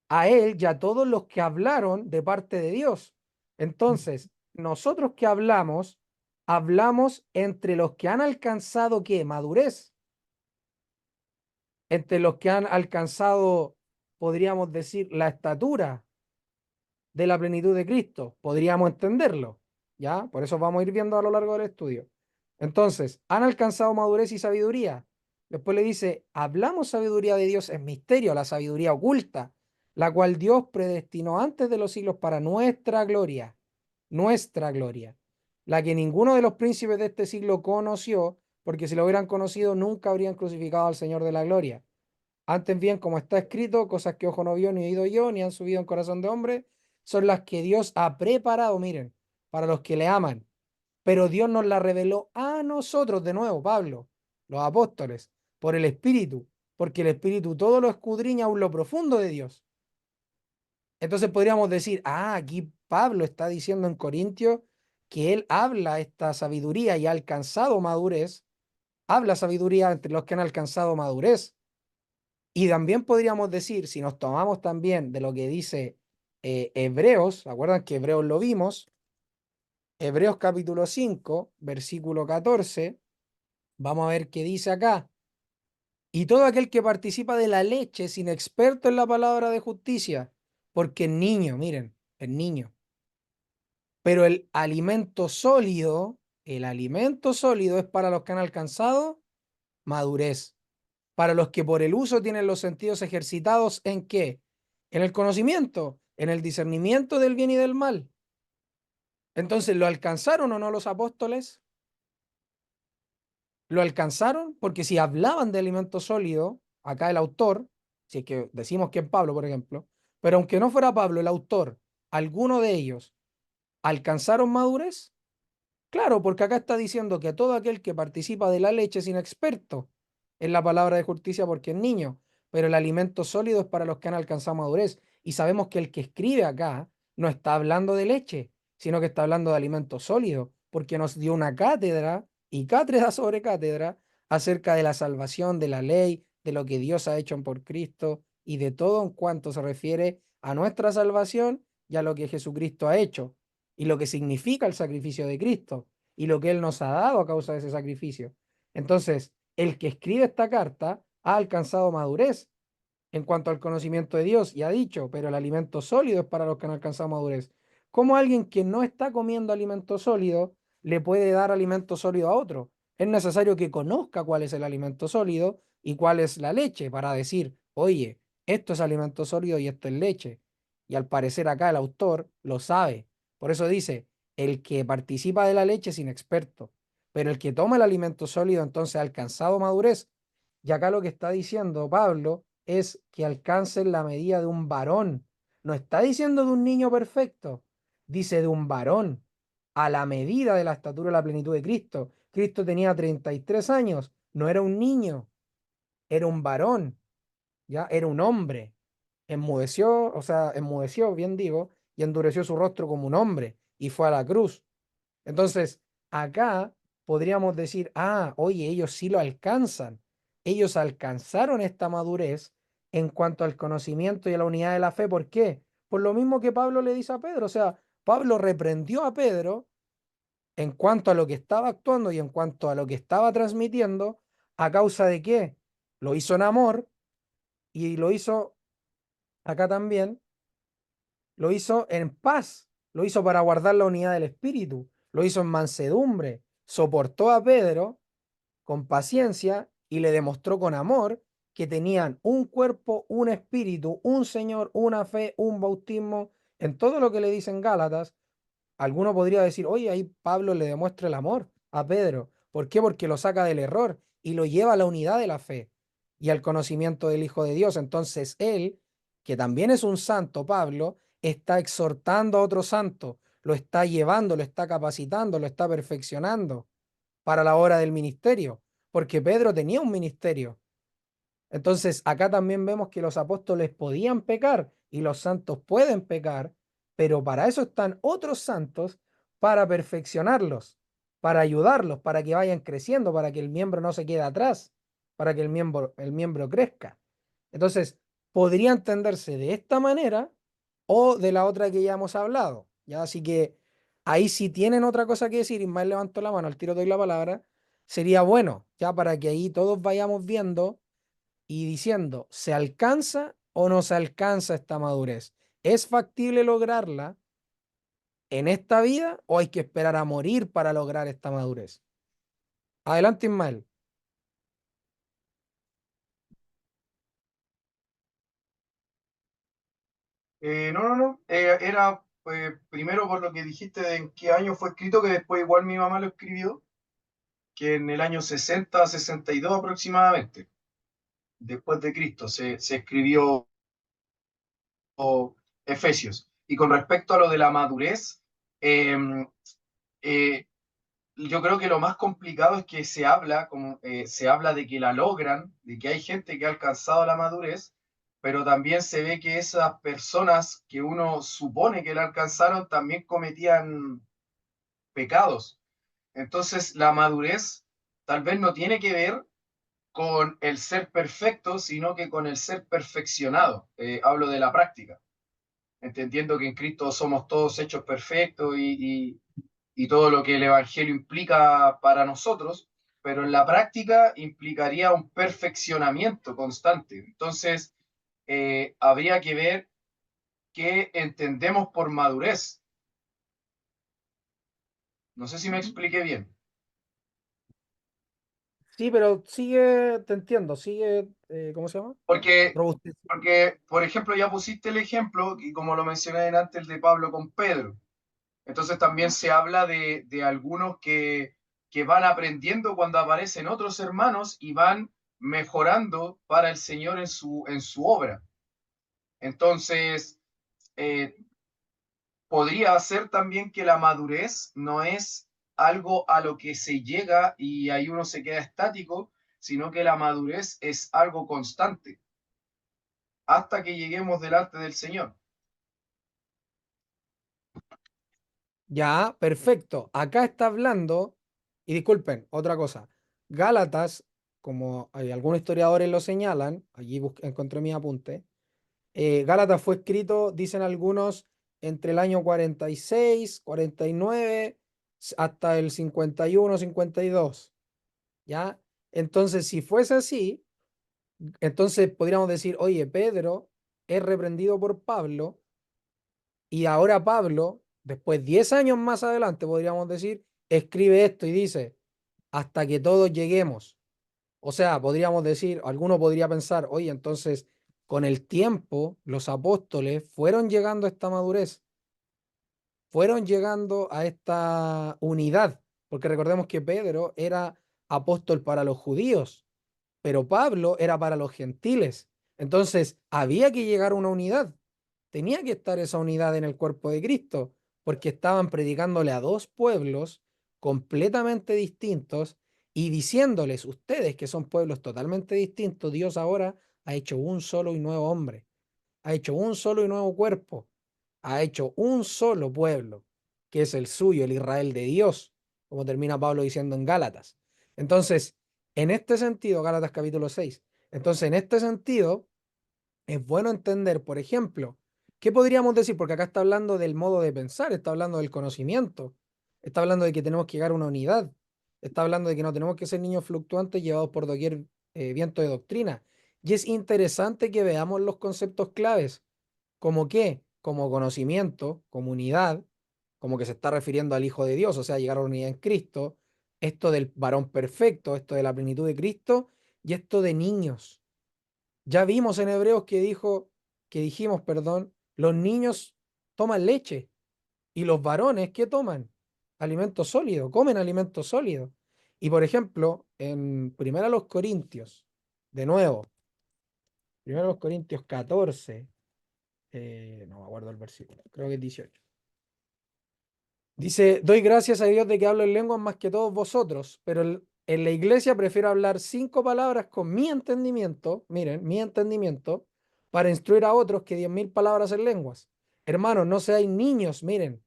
S1: A él y a todos los que hablaron de parte de Dios. Entonces, nosotros que hablamos entre los que han alcanzado, ¿qué? Madurez. Entre los que han alcanzado, podríamos decir, la estatura de la plenitud de Cristo. Podríamos entenderlo, ¿ya? Por eso vamos a ir viendo a lo largo del estudio. Entonces, han alcanzado madurez y sabiduría. Después le dice, hablamos sabiduría de Dios en misterio, la sabiduría oculta, la cual Dios predestinó antes de los siglos para nuestra gloria, la que ninguno de los príncipes de este siglo conoció, porque si lo hubieran conocido nunca habrían crucificado al Señor de la gloria. Antes bien, como está escrito, cosas que ojo no vio, ni oído yo, ni han subido en corazón de hombre, son las que Dios ha preparado, miren, para los que le aman. Pero Dios nos la reveló a nosotros, de nuevo, Pablo, los apóstoles, por el Espíritu, porque el Espíritu todo lo escudriña aún lo profundo de Dios. Entonces podríamos decir, aquí Pablo está diciendo en Corintios que él habla esta sabiduría y ha alcanzado madurez, habla sabiduría entre los que han alcanzado madurez. Y también podríamos decir, si nos tomamos también de lo que dice Hebreos, ¿se acuerdan que Hebreos lo vimos? Hebreos capítulo 5, versículo 14, vamos a ver qué dice acá. Y todo aquel que participa de la leche es inexperto en la palabra de justicia, porque es niño, miren, es niño. Pero el alimento sólido es para los que han alcanzado madurez, para los que por el uso tienen los sentidos ejercitados ¿en qué? En el conocimiento, en el discernimiento del bien y del mal. Entonces, ¿lo alcanzaron o no los apóstoles? ¿Lo alcanzaron? Porque si hablaban de alimento sólido, acá el autor, si es que decimos que es Pablo, por ejemplo, pero aunque no fuera Pablo el autor, alguno de ellos alcanzaron madurez. Claro, porque acá está diciendo que todo aquel que participa de la leche es inexperto en la palabra de justicia porque es niño, pero el alimento sólido es para los que han alcanzado madurez. Y sabemos que el que escribe acá no está hablando de leche, sino que está hablando de alimento sólido, porque nos dio una cátedra y cátedra sobre cátedra acerca de la salvación, de la ley, de lo que Dios ha hecho por Cristo y de todo en cuanto se refiere a nuestra salvación y a lo que Jesucristo ha hecho y lo que significa el sacrificio de Cristo y lo que Él nos ha dado a causa de ese sacrificio. Entonces, el que escribe esta carta ha alcanzado madurez en cuanto al conocimiento de Dios y ha dicho, pero el alimento sólido es para los que no han alcanzado madurez. ¿Cómo alguien que no está comiendo alimento sólido le puede dar alimento sólido a otro? Es necesario que conozca cuál es el alimento sólido y cuál es la leche para decir, oye, esto es alimento sólido y esto es leche. Y al parecer acá el autor lo sabe. Por eso dice, el que participa de la leche es inexperto, pero el que toma el alimento sólido entonces ha alcanzado madurez. Y acá lo que está diciendo Pablo es que alcancen la medida de un varón. No está diciendo de un niño perfecto, dice de un varón, a la medida de la estatura de la plenitud de Cristo. Cristo tenía 33 años, no era un niño, era un varón, ya era un hombre. Enmudeció, o sea, enmudeció, bien digo, y endureció su rostro como un hombre y fue a la cruz. Entonces, acá podríamos decir, ah, oye, ellos sí lo alcanzan. Ellos alcanzaron esta madurez en cuanto al conocimiento y a la unidad de la fe. ¿Por qué? Por lo mismo que Pablo le dice a Pedro. O sea, Pablo reprendió a Pedro en cuanto a lo que estaba actuando y en cuanto a lo que estaba transmitiendo, ¿a causa de qué? Lo hizo en amor y lo hizo acá también, lo hizo en paz, lo hizo para guardar la unidad del espíritu, lo hizo en mansedumbre, soportó a Pedro con paciencia y le demostró con amor que tenían un cuerpo, un espíritu, un Señor, una fe, un bautismo, en todo lo que le dicen Gálatas. Alguno podría decir, oye, ahí Pablo le demuestra el amor a Pedro. ¿Por qué? Porque lo saca del error y lo lleva a la unidad de la fe y al conocimiento del Hijo de Dios. Entonces él, que también es un santo, Pablo, está exhortando a otro santo, lo está llevando, lo está capacitando, lo está perfeccionando para la hora del ministerio, porque Pedro tenía un ministerio. Entonces, acá también vemos que los apóstoles podían pecar y los santos pueden pecar, pero para eso están otros santos para perfeccionarlos, para ayudarlos, para que vayan creciendo, para que el miembro no se quede atrás, para que el miembro crezca. Entonces, podría entenderse de esta manera o de la otra que ya hemos hablado. ¿Ya? Así que ahí si tienen otra cosa que decir, Ismael levantó la mano, al tiro doy la palabra, sería bueno, ya para que ahí todos vayamos viendo y diciendo, ¿se alcanza o no se alcanza esta madurez? ¿Es factible lograrla en esta vida o hay que esperar a morir para lograr esta madurez? Adelante, Ismael.
S3: No. Era primero por lo que dijiste de en qué año fue escrito, que después igual mi mamá lo escribió, que en el año 60, 62 aproximadamente, después de Cristo, se escribió Efesios. Y con respecto a lo de la madurez, eh, eh, yo creo que lo más complicado es que se habla de que la logran, de que hay gente que ha alcanzado la madurez, pero también se ve que esas personas que uno supone que la alcanzaron también cometían pecados. Entonces, la madurez tal vez no tiene que ver con el ser perfecto, sino que con el ser perfeccionado. Hablo de la práctica, entendiendo que en Cristo somos todos hechos perfectos y todo lo que el Evangelio implica para nosotros, pero en la práctica implicaría un perfeccionamiento constante. Entonces, habría que ver qué entendemos por madurez. No sé si me expliqué bien.
S1: Sí, pero sigue, te entiendo, sigue, ¿cómo se llama?
S3: Porque,
S1: Robustez.
S3: porque, por ejemplo, ya pusiste el ejemplo, y como lo mencioné antes, el de Pablo con Pedro. Entonces también se habla de algunos que van aprendiendo cuando aparecen otros hermanos y van mejorando para el Señor en su obra. Entonces, eh, podría ser también que la madurez no es algo a lo que se llega y ahí uno se queda estático, sino que la madurez es algo constante hasta que lleguemos delante del Señor.
S1: Ya, perfecto. Acá está hablando, y disculpen, otra cosa. Gálatas, como hay algunos historiadores lo señalan, allí encontré mi apunte. Gálatas fue escrito, dicen algunos, entre el año 46, 49, hasta el 51, 52. ¿Ya? Entonces, si fuese así, Entonces podríamos decir, oye, Pedro es reprendido por Pablo y ahora Pablo, después 10 años más adelante, podríamos decir, escribe esto y dice, hasta que todos lleguemos. O sea, podríamos decir, alguno podría pensar, oye, entonces, con el tiempo, los apóstoles fueron llegando a esta madurez, fueron llegando a esta unidad, porque recordemos que Pedro era apóstol para los judíos, pero Pablo era para los gentiles. Entonces, había que llegar a una unidad. Tenía que estar esa unidad en el cuerpo de Cristo, porque estaban predicándole a dos pueblos completamente distintos y diciéndoles, ustedes que son pueblos totalmente distintos, Dios ahora ha hecho un solo y nuevo hombre, ha hecho un solo y nuevo cuerpo, ha hecho un solo pueblo, que es el suyo, el Israel de Dios, como termina Pablo diciendo en Gálatas. Entonces, en este sentido, Gálatas capítulo 6, entonces en este sentido, es bueno entender, por ejemplo, ¿qué podríamos decir? Porque acá está hablando del modo de pensar, está hablando del conocimiento, está hablando de que tenemos que llegar a una unidad, está hablando de que no tenemos que ser niños fluctuantes llevados por doquier viento de doctrina. Y es interesante que veamos los conceptos claves, como qué, como conocimiento, como unidad, como que se está refiriendo al Hijo de Dios, o sea, llegar a la unidad en Cristo, esto del varón perfecto, esto de la plenitud de Cristo y esto de niños. Ya vimos en Hebreos que dijimos, perdón, los niños toman leche y los varones, ¿qué toman? Alimento sólido, comen alimento sólido. Y por ejemplo, en Primera los Corintios, de nuevo, Primera los Corintios 14, no me acuerdo el versículo, creo que es 18. Dice, doy gracias a Dios de que hablo en lenguas más que todos vosotros, pero en la iglesia prefiero hablar 5 palabras con mi entendimiento, miren, mi entendimiento, para instruir a otros que 10.000 palabras en lenguas. Hermanos, no seáis niños, miren,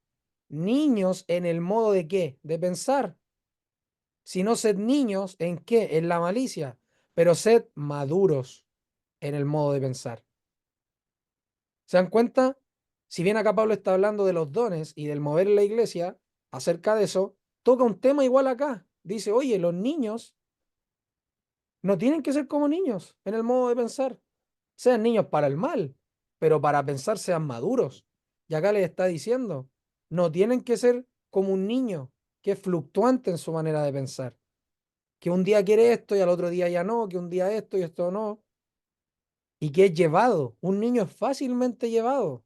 S1: niños en el modo de qué, de pensar, sino sed niños en qué, en la malicia, pero sed maduros en el modo de pensar. ¿Se dan cuenta? Si bien acá Pablo está hablando de los dones y del mover en la iglesia, acerca de eso, toca un tema igual acá. Dice, oye, los niños no tienen que ser como niños en el modo de pensar. Sean niños para el mal, pero para pensar sean maduros. Y acá les está diciendo, no tienen que ser como un niño que es fluctuante en su manera de pensar. Que un día quiere esto y al otro día ya no, que un día esto y esto no. Y que es llevado. Un niño es fácilmente llevado.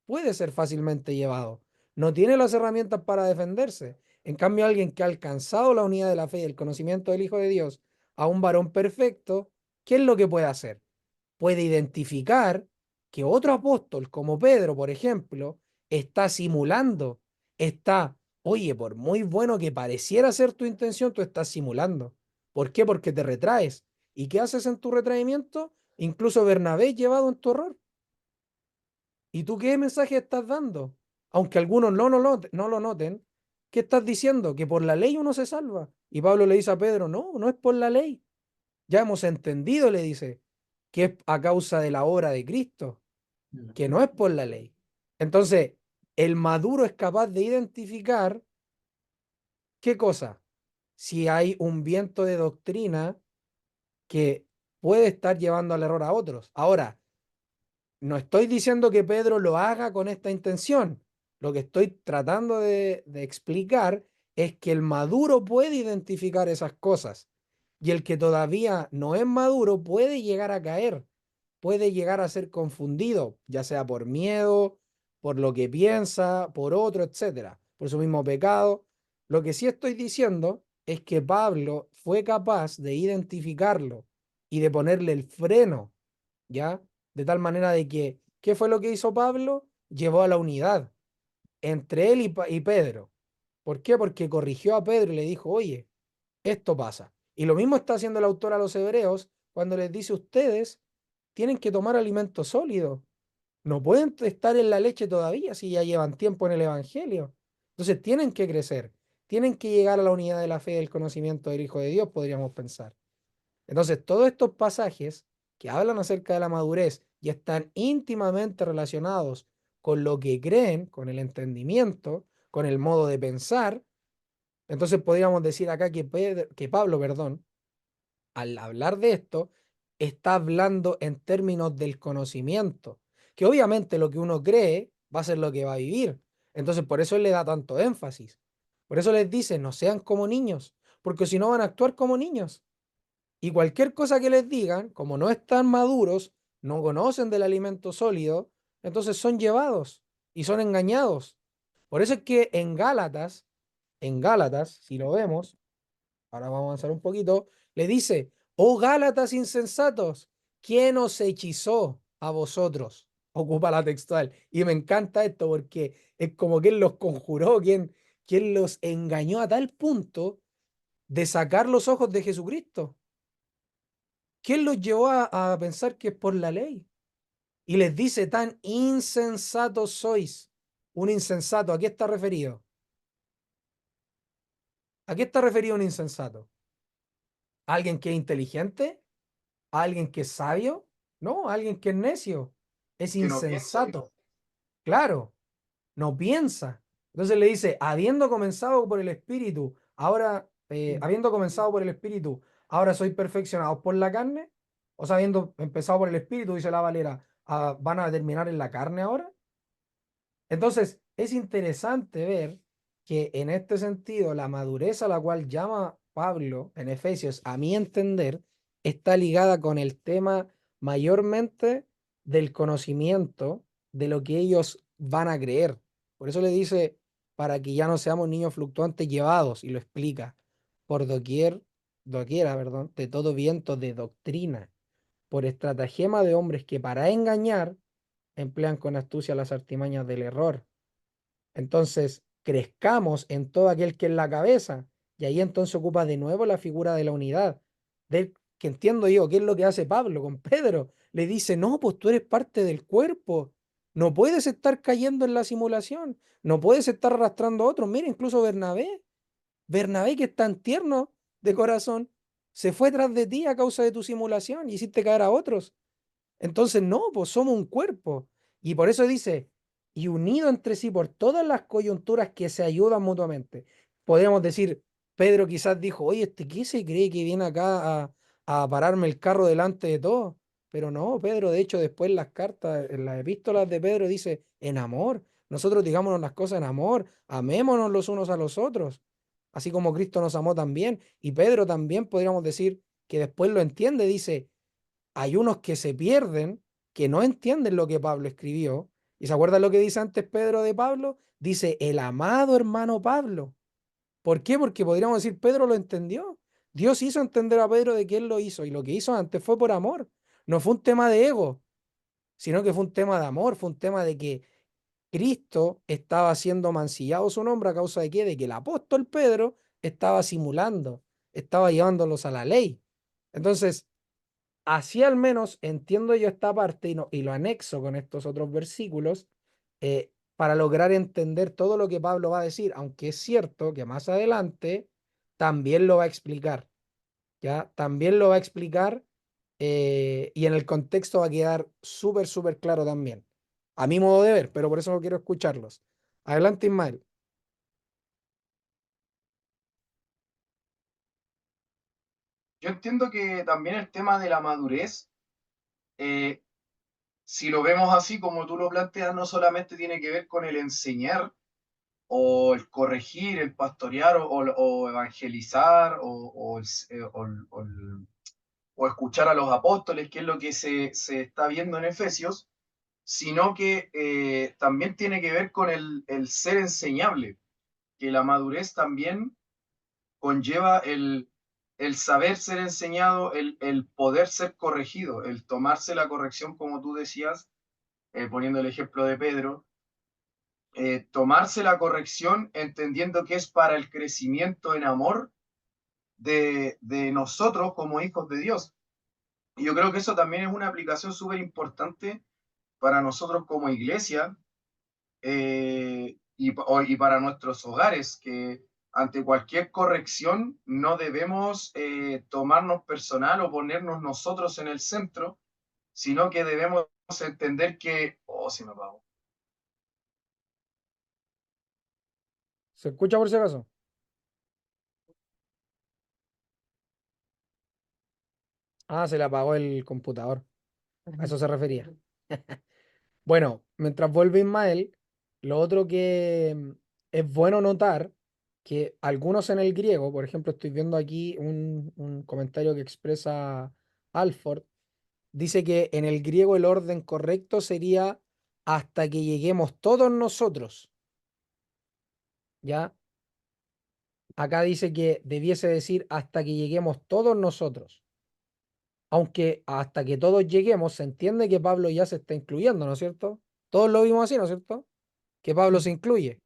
S1: Puede ser fácilmente llevado. No tiene las herramientas para defenderse. En cambio, alguien que ha alcanzado la unidad de la fe y el conocimiento del Hijo de Dios a un varón perfecto, ¿qué es lo que puede hacer? Puede identificar que otro apóstol, como Pedro, por ejemplo, está simulando, está, oye, por muy bueno que pareciera ser tu intención, tú estás simulando. ¿Por qué? Porque te retraes. ¿Y qué haces en tu retraimiento? Incluso Bernabé llevado en tu error. ¿Y tú qué mensaje estás dando? Aunque algunos no lo noten, ¿qué estás diciendo? Que por la ley uno se salva. Y Pablo le dice a Pedro, no, no es por la ley. Ya hemos entendido, le dice, que es a causa de la obra de Cristo, que no es por la ley. Entonces, el maduro es capaz de identificar qué cosa. Si hay un viento de doctrina que puede estar llevando al error a otros. Ahora, no estoy diciendo que Pedro lo haga con esta intención. Lo que estoy tratando de explicar es que el maduro puede identificar esas cosas y el que todavía no es maduro puede llegar a caer, puede llegar a ser confundido, ya sea por miedo, por lo que piensa, por otro, etcétera, por su mismo pecado. Lo que sí estoy diciendo es que Pablo fue capaz de identificarlo y de ponerle el freno, ¿ya? De tal manera de que, ¿qué fue lo que hizo Pablo? Llevó a la unidad entre él y Pedro. ¿Por qué? Porque corrigió a Pedro y le dijo, oye, esto pasa. Y lo mismo está haciendo el autor a los hebreos cuando les dice, ustedes tienen que tomar alimento sólido. No pueden estar en la leche todavía si ya llevan tiempo en el Evangelio. Entonces tienen que crecer, tienen que llegar a la unidad de la fe y del conocimiento del Hijo de Dios, podríamos pensar. Entonces, todos estos pasajes que hablan acerca de la madurez y están íntimamente relacionados con lo que creen, con el entendimiento, con el modo de pensar, entonces podríamos decir acá que Pablo, perdón, al hablar de esto, está hablando en términos del conocimiento, que obviamente lo que uno cree va a ser lo que va a vivir. Entonces, por eso él le da tanto énfasis. Por eso les dice, no sean como niños, porque si no van a actuar como niños. Y cualquier cosa que les digan, como no están maduros, no conocen del alimento sólido, entonces son llevados y son engañados. Por eso es que en Gálatas, si lo vemos, ahora vamos a avanzar un poquito, le dice, oh Gálatas insensatos, ¿quién os hechizó a vosotros? Ocupa la textual. Y me encanta esto porque es como quien los conjuró, quien los engañó a tal punto de sacar los ojos de Jesucristo. ¿Quién los llevó a pensar que es por la ley? Y les dice, tan insensatos sois. Un insensato, ¿a qué está referido? ¿A qué está referido un insensato? ¿A alguien que es inteligente? ¿A alguien que es sabio? No, a alguien que es necio. Es
S3: Que no piensa,
S1: insensato. Claro, no piensa. Entonces le dice, habiendo comenzado por el Espíritu, habiendo comenzado por el Espíritu, ahora sois perfeccionados por la carne. O sea, habiendo empezado por el Espíritu, dice la Valera, ¿van a terminar en la carne ahora? Entonces, es interesante ver que en este sentido, la madurez a la cual llama Pablo en Efesios, a mi entender, está ligada con el tema mayormente del conocimiento de lo que ellos van a creer. Por eso le dice, para que ya no seamos niños fluctuantes llevados, y lo explica, por doquiera, perdón, de todo viento de doctrina, por estratagema de hombres que para engañar emplean con astucia las artimañas del error. Entonces, crezcamos en todo aquel que es la cabeza. Y ahí entonces ocupa de nuevo la figura de la unidad. Que entiendo yo, ¿qué es lo que hace Pablo con Pedro? Le dice, no, pues tú eres parte del cuerpo. No puedes estar cayendo en la simulación. No puedes estar arrastrando a otros. Mira, incluso Bernabé. Bernabé, que es tan tierno de corazón, se fue tras de ti a causa de tu simulación y hiciste caer a otros. Entonces, no, pues somos un cuerpo. Y por eso dice, y unido entre sí por todas las coyunturas que se ayudan mutuamente. Podríamos decir, Pedro quizás dijo, oye, ¿qué se cree que viene acá a pararme el carro delante de todos? Pero no, Pedro, de hecho, después en las cartas, en las epístolas de Pedro dice, en amor. Nosotros digámonos las cosas en amor, amémonos los unos a los otros, así como Cristo nos amó también. Y Pedro también podríamos decir que después lo entiende, dice, hay unos que se pierden, que no entienden lo que Pablo escribió. ¿Y se acuerdan lo que dice antes Pedro de Pablo? Dice el amado hermano Pablo. ¿Por qué? Porque podríamos decir Pedro lo entendió. Dios hizo entender a Pedro de que él lo hizo y lo que hizo antes fue por amor. No fue un tema de ego, sino que fue un tema de amor, fue un tema de que Cristo estaba siendo mancillado su nombre a causa de qué? De que el apóstol Pedro estaba simulando, estaba llevándolos a la ley. Entonces, así al menos entiendo yo esta parte y lo anexo con estos otros versículos para lograr entender todo lo que Pablo va a decir, aunque es cierto que más adelante también lo va a explicar, ¿ya? También lo va a explicar y en el contexto va a quedar súper, súper claro también, a mi modo de ver, pero por eso no quiero escucharlos. Adelante, Ismael.
S3: yo entiendo que también el tema de la madurez, eh, si lo vemos así como tú lo planteas, no solamente tiene que ver con el enseñar o el corregir, el pastorear o evangelizar o escuchar a los apóstoles, que es lo que se está viendo en Efesios, sino que también tiene que ver con el ser enseñable, que la madurez también conlleva el saber ser enseñado, el poder ser corregido, el tomarse la corrección, como tú decías, poniendo el ejemplo de Pedro, tomarse la corrección entendiendo que es para el crecimiento en amor de nosotros como hijos de Dios. Y yo creo que eso también es una aplicación súper importante para nosotros como iglesia y para nuestros hogares, que ante cualquier corrección no debemos tomarnos personal o ponernos nosotros en el centro, sino que debemos entender que, oh, si me apago.
S1: ¿Se escucha por si acaso? Ah, se le apagó el computador. A eso
S5: Ujú.
S1: se refería. Bueno, mientras vuelve Ismael, lo otro que es bueno notar que algunos en el griego, por ejemplo, estoy viendo aquí un comentario que expresa Alford, dice que en el griego el orden correcto sería hasta que lleguemos todos nosotros, ¿ya? Acá dice que debiese decir hasta que lleguemos todos nosotros. Aunque hasta que todos lleguemos, se entiende que Pablo ya se está incluyendo, ¿no es cierto? Todos lo vimos así, ¿no es cierto? Que Pablo se incluye,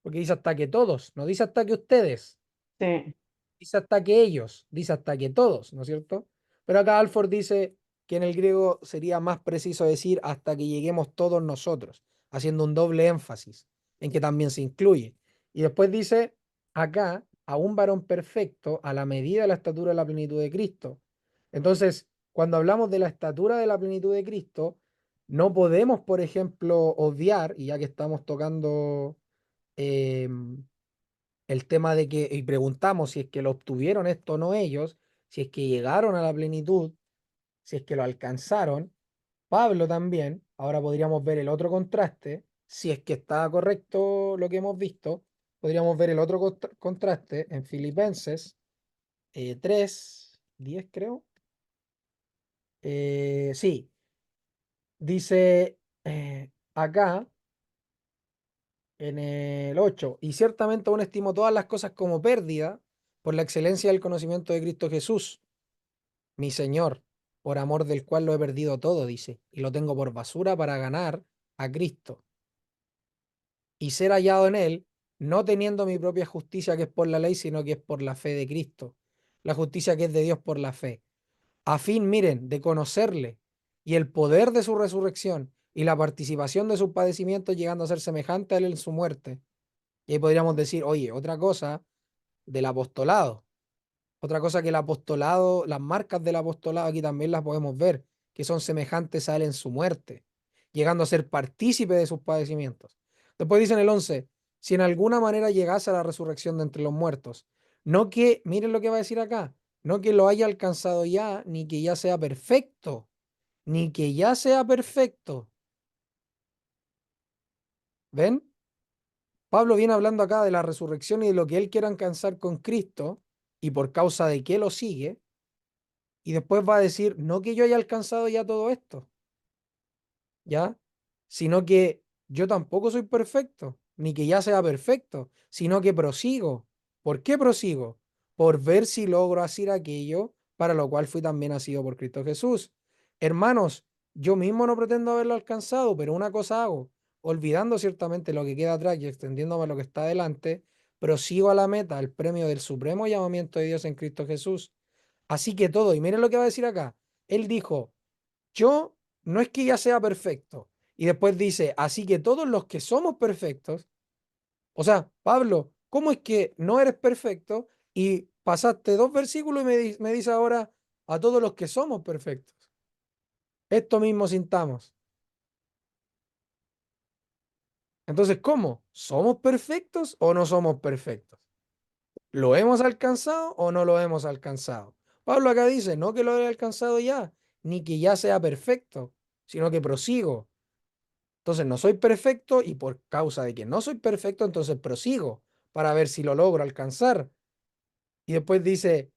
S1: porque dice hasta que todos, no dice hasta que ustedes,
S5: Sí,
S1: dice hasta que ellos, dice hasta que todos, ¿no es cierto? Pero acá Alford dice que en el griego sería más preciso decir hasta que lleguemos todos nosotros, haciendo un doble énfasis en que también se incluye. Y después dice acá a un varón perfecto a la medida de la estatura de la plenitud de Cristo. Entonces, cuando hablamos de la estatura de la plenitud de Cristo, no podemos, por ejemplo, obviar, y ya que estamos tocando el tema de que, y preguntamos si es que lo obtuvieron esto o no ellos, si es que llegaron a la plenitud, si es que lo alcanzaron, Pablo también, ahora podríamos ver el otro contraste, si es que está correcto lo que hemos visto, podríamos ver el otro contraste en Filipenses 3, 10 creo. Sí, dice acá en el 8 y ciertamente aún estimo todas las cosas como pérdida por la excelencia del conocimiento de Cristo Jesús, mi Señor, por amor del cual lo he perdido todo, dice, y lo tengo por basura para ganar a Cristo y ser hallado en él, no teniendo mi propia justicia que es por la ley, sino que es por la fe de Cristo, la justicia que es de Dios por la fe, a fin, miren, de conocerle y el poder de su resurrección y la participación de sus padecimientos, llegando a ser semejante a él en su muerte. Y ahí podríamos decir, oye, otra cosa del apostolado. Otra cosa que el apostolado, las marcas del apostolado aquí también las podemos ver, que son semejantes a él en su muerte, llegando a ser partícipe de sus padecimientos. Después dice en el 11, si en alguna manera llegase a la resurrección de entre los muertos, no que, miren lo que va a decir acá, no que lo haya alcanzado ya, ni que ya sea perfecto, ni que ya sea perfecto. ¿Ven? Pablo viene hablando acá de la resurrección y de lo que él quiere alcanzar con Cristo y por causa de que lo sigue. Y después va a decir, no que yo haya alcanzado ya todo esto, ¿ya? Sino que yo tampoco soy perfecto, ni que ya sea perfecto, sino que prosigo. ¿Por qué prosigo? Por ver si logro hacer aquello para lo cual fui también nacido por Cristo Jesús. Hermanos, yo mismo no pretendo haberlo alcanzado, pero una cosa hago, olvidando ciertamente lo que queda atrás y extendiéndome a lo que está adelante, prosigo a la meta, al premio del supremo llamamiento de Dios en Cristo Jesús. Así que todo, y miren lo que va a decir acá. Él dijo, yo no es que ya sea perfecto. Y después dice, así que todos los que somos perfectos, o sea, Pablo, ¿cómo es que no eres perfecto? Y pasaste dos versículos y me dice ahora a todos los que somos perfectos. Esto mismo sintamos. Entonces, ¿cómo? ¿Somos perfectos o no somos perfectos? ¿Lo hemos alcanzado o no lo hemos alcanzado? Pablo acá dice, no que lo haya alcanzado ya, ni que ya sea perfecto, sino que prosigo. Entonces no soy perfecto y por causa de que no soy perfecto, entonces prosigo para ver si lo logro alcanzar. Y después dice,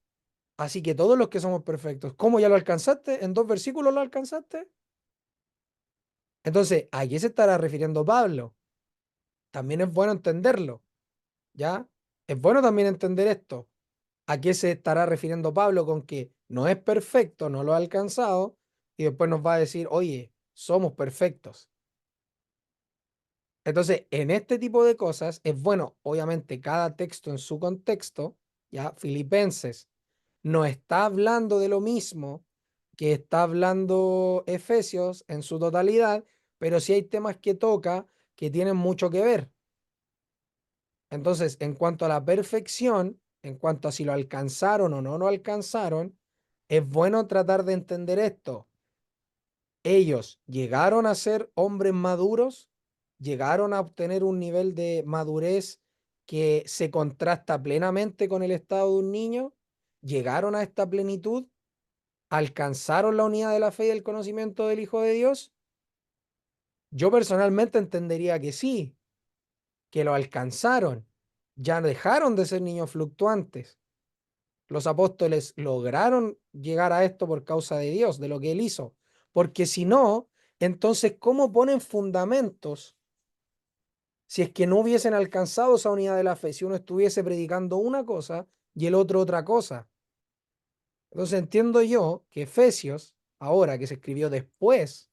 S1: así que todos los que somos perfectos, ¿cómo ya lo alcanzaste? ¿En dos versículos lo alcanzaste? Entonces, ¿a qué se estará refiriendo Pablo? También es bueno entenderlo, ¿ya? Es bueno también entender esto. ¿A qué se estará refiriendo Pablo con que no es perfecto, no lo ha alcanzado? Y después nos va a decir, oye, somos perfectos. Entonces, en este tipo de cosas es bueno, obviamente, cada texto en su contexto, ya Filipenses no está hablando de lo mismo que está hablando Efesios en su totalidad, pero sí hay temas que toca que tienen mucho que ver. Entonces, en cuanto a la perfección, en cuanto a si lo alcanzaron o no lo alcanzaron, es bueno tratar de entender esto. Ellos llegaron a ser hombres maduros, llegaron a obtener un nivel de madurez que se contrasta plenamente con el estado de un niño, llegaron a esta plenitud. ¿alcanzaron la unidad de la fe y del conocimiento del Hijo de Dios? Yo personalmente entendería que sí, que lo alcanzaron. Ya dejaron de ser niños fluctuantes. Los apóstoles lograron llegar a esto por causa de Dios, de lo que Él hizo. Porque si no, entonces, ¿cómo ponen fundamentos si es que no hubiesen alcanzado esa unidad de la fe? Si uno estuviese predicando una cosa y el otro otra cosa. Entonces entiendo yo que Efesios, ahora que se escribió después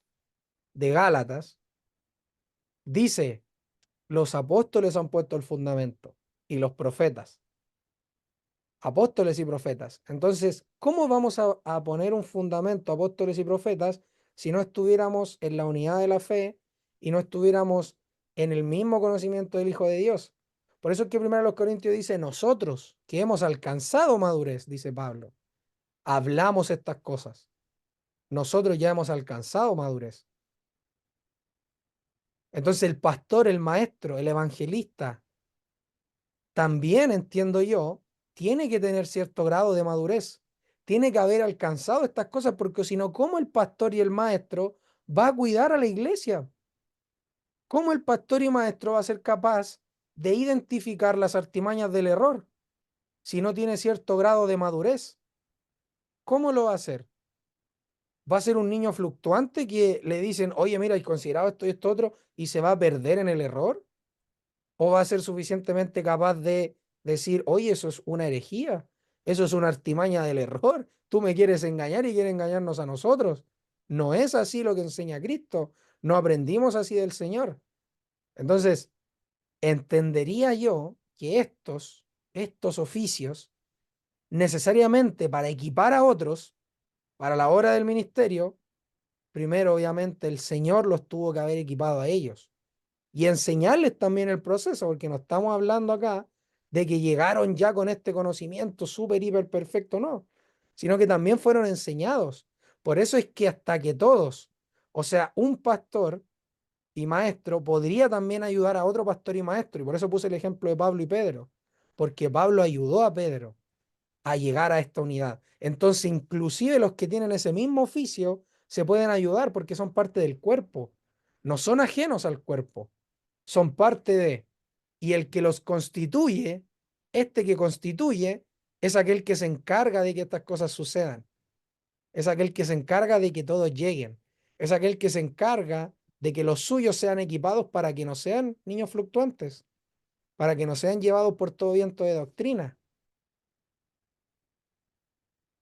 S1: de Gálatas, dice, los apóstoles han puesto el fundamento y los profetas. Apóstoles y profetas. Entonces, ¿cómo vamos a poner un fundamento, apóstoles y profetas, si no estuviéramos en la unidad de la fe y no estuviéramos en el mismo conocimiento del Hijo de Dios? Por eso es que primero los Corintios dice, nosotros que hemos alcanzado madurez, dice Pablo, hablamos estas cosas. Nosotros ya hemos alcanzado madurez. Entonces el pastor, el maestro, el evangelista, también entiendo yo, tiene que tener cierto grado de madurez. Tiene que haber alcanzado estas cosas, porque si no, ¿cómo el pastor y el maestro va a cuidar a la iglesia? ¿Cómo el pastor y maestro va a ser capaz de identificar las artimañas del error si no tiene cierto grado de madurez? ¿Cómo lo va a hacer? ¿Va a ser un niño fluctuante que le dicen, oye, mira, he considerado esto y esto otro, y se va a perder en el error? ¿O va a ser suficientemente capaz de decir, oye, eso es una herejía, eso es una artimaña del error, tú me quieres engañar y quieres engañarnos a nosotros? No es así lo que enseña Cristo, no aprendimos así del Señor. Entonces, entendería yo que estos oficios, necesariamente para equipar a otros, para la obra del ministerio, primero obviamente el Señor los tuvo que haber equipado a ellos y enseñarles también el proceso, porque no estamos hablando acá de que llegaron ya con este conocimiento súper, hiper perfecto, no, sino que también fueron enseñados. Por eso es que hasta que todos, o sea, un pastor y maestro podría también ayudar a otro pastor y maestro, y por eso puse el ejemplo de Pablo y Pedro, porque Pablo ayudó a Pedro a llegar a esta unidad. Entonces, inclusive los que tienen ese mismo oficio se pueden ayudar porque son parte del cuerpo, no son ajenos al cuerpo, son parte de, y el que los constituye, este que constituye, es aquel que se encarga de que estas cosas sucedan, es aquel que se encarga de que todos lleguen, es aquel que se encarga de que los suyos sean equipados para que no sean niños fluctuantes, para que no sean llevados por todo viento de doctrina,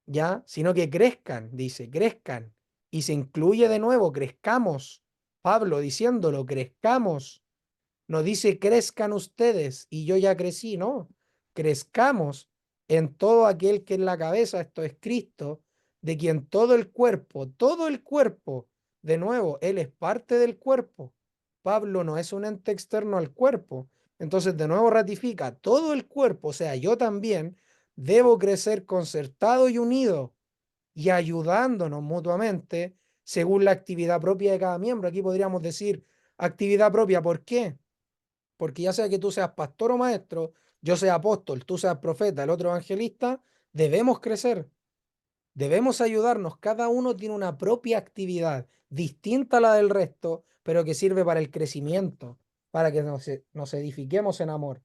S1: ¿ya? Sino que crezcan, dice, crezcan, y se incluye de nuevo, crezcamos, Pablo diciéndolo, crezcamos. No dice crezcan ustedes y yo ya crecí, no. Crezcamos en todo aquel que es la cabeza, esto es Cristo, de quien todo el cuerpo, de nuevo, Él es parte del cuerpo. Pablo no es un ente externo al cuerpo. Entonces, de nuevo ratifica, todo el cuerpo, o sea, yo también, debo crecer concertado y unido y ayudándonos mutuamente según la actividad propia de cada miembro. Aquí podríamos decir actividad propia, ¿por qué? Porque ya sea que tú seas pastor o maestro, yo sea apóstol, tú seas profeta, el otro evangelista, debemos crecer, debemos ayudarnos. Cada uno tiene una propia actividad distinta a la del resto, pero que sirve para el crecimiento, para que nos edifiquemos en amor.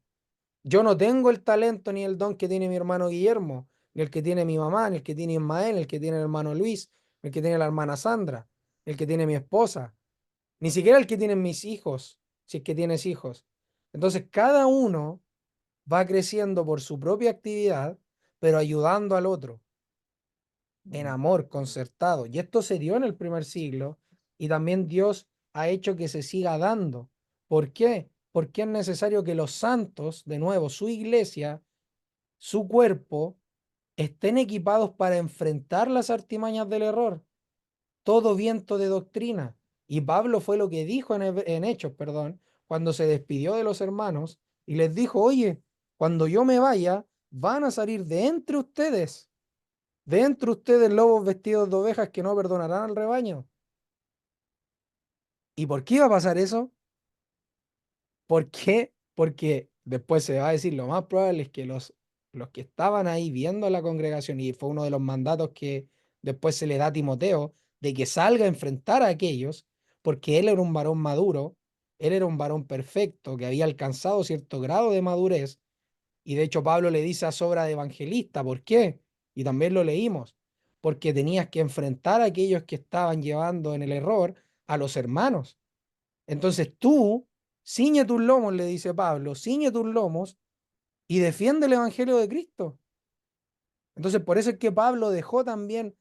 S1: Yo no tengo el talento ni el don que tiene mi hermano Guillermo, ni el que tiene mi mamá, ni el que tiene Ismael, ni el que tiene el hermano Luis, ni el que tiene la hermana Sandra, ni el que tiene mi esposa, ni siquiera el que tienen mis hijos, si es que tienes hijos. Entonces, cada uno va creciendo por su propia actividad, pero ayudando al otro, en amor, concertado. Y esto se dio en el primer siglo y también Dios ha hecho que se siga dando. ¿Por qué? Porque es necesario que los santos, de nuevo, su iglesia, su cuerpo, estén equipados para enfrentar las artimañas del error, todo viento de doctrina. Y Pablo fue lo que dijo en Hechos, perdón, cuando se despidió de los hermanos y les dijo, oye, cuando yo me vaya, van a salir de entre ustedes lobos vestidos de ovejas que no perdonarán al rebaño. ¿Y por qué iba a pasar eso? ¿Por qué? Porque después se va a decir, lo más probable es que los que estaban ahí viendo la congregación, y fue uno de los mandatos que después se le da a Timoteo, de que salga a enfrentar a aquellos, porque él era un varón maduro, él era un varón perfecto, que había alcanzado cierto grado de madurez, y de hecho Pablo le dice a sobra de evangelista, ¿por qué? Y también lo leímos, porque tenías que enfrentar a aquellos que estaban llevando en el error a los hermanos. Entonces tú, ciñe tus lomos, le dice Pablo, ciñe tus lomos y defiende el evangelio de Cristo. Entonces por eso es que Pablo dejó también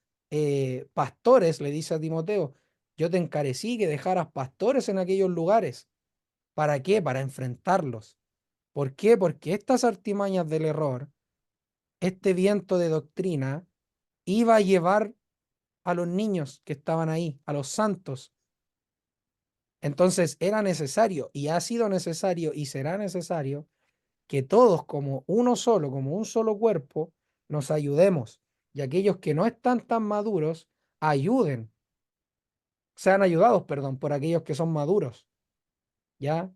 S1: pastores, le dice a Timoteo, yo te encarecí que dejaras pastores en aquellos lugares. ¿Para qué? Para enfrentarlos. ¿Por qué? Porque estas artimañas del error, este viento de doctrina, iba a llevar a los niños que estaban ahí, a los santos. Entonces era necesario, y ha sido necesario, y será necesario, que todos como uno solo, como un solo cuerpo, nos ayudemos. Y aquellos que no están tan maduros, ayuden, sean ayudados, perdón, por aquellos que son maduros. ¿Ya?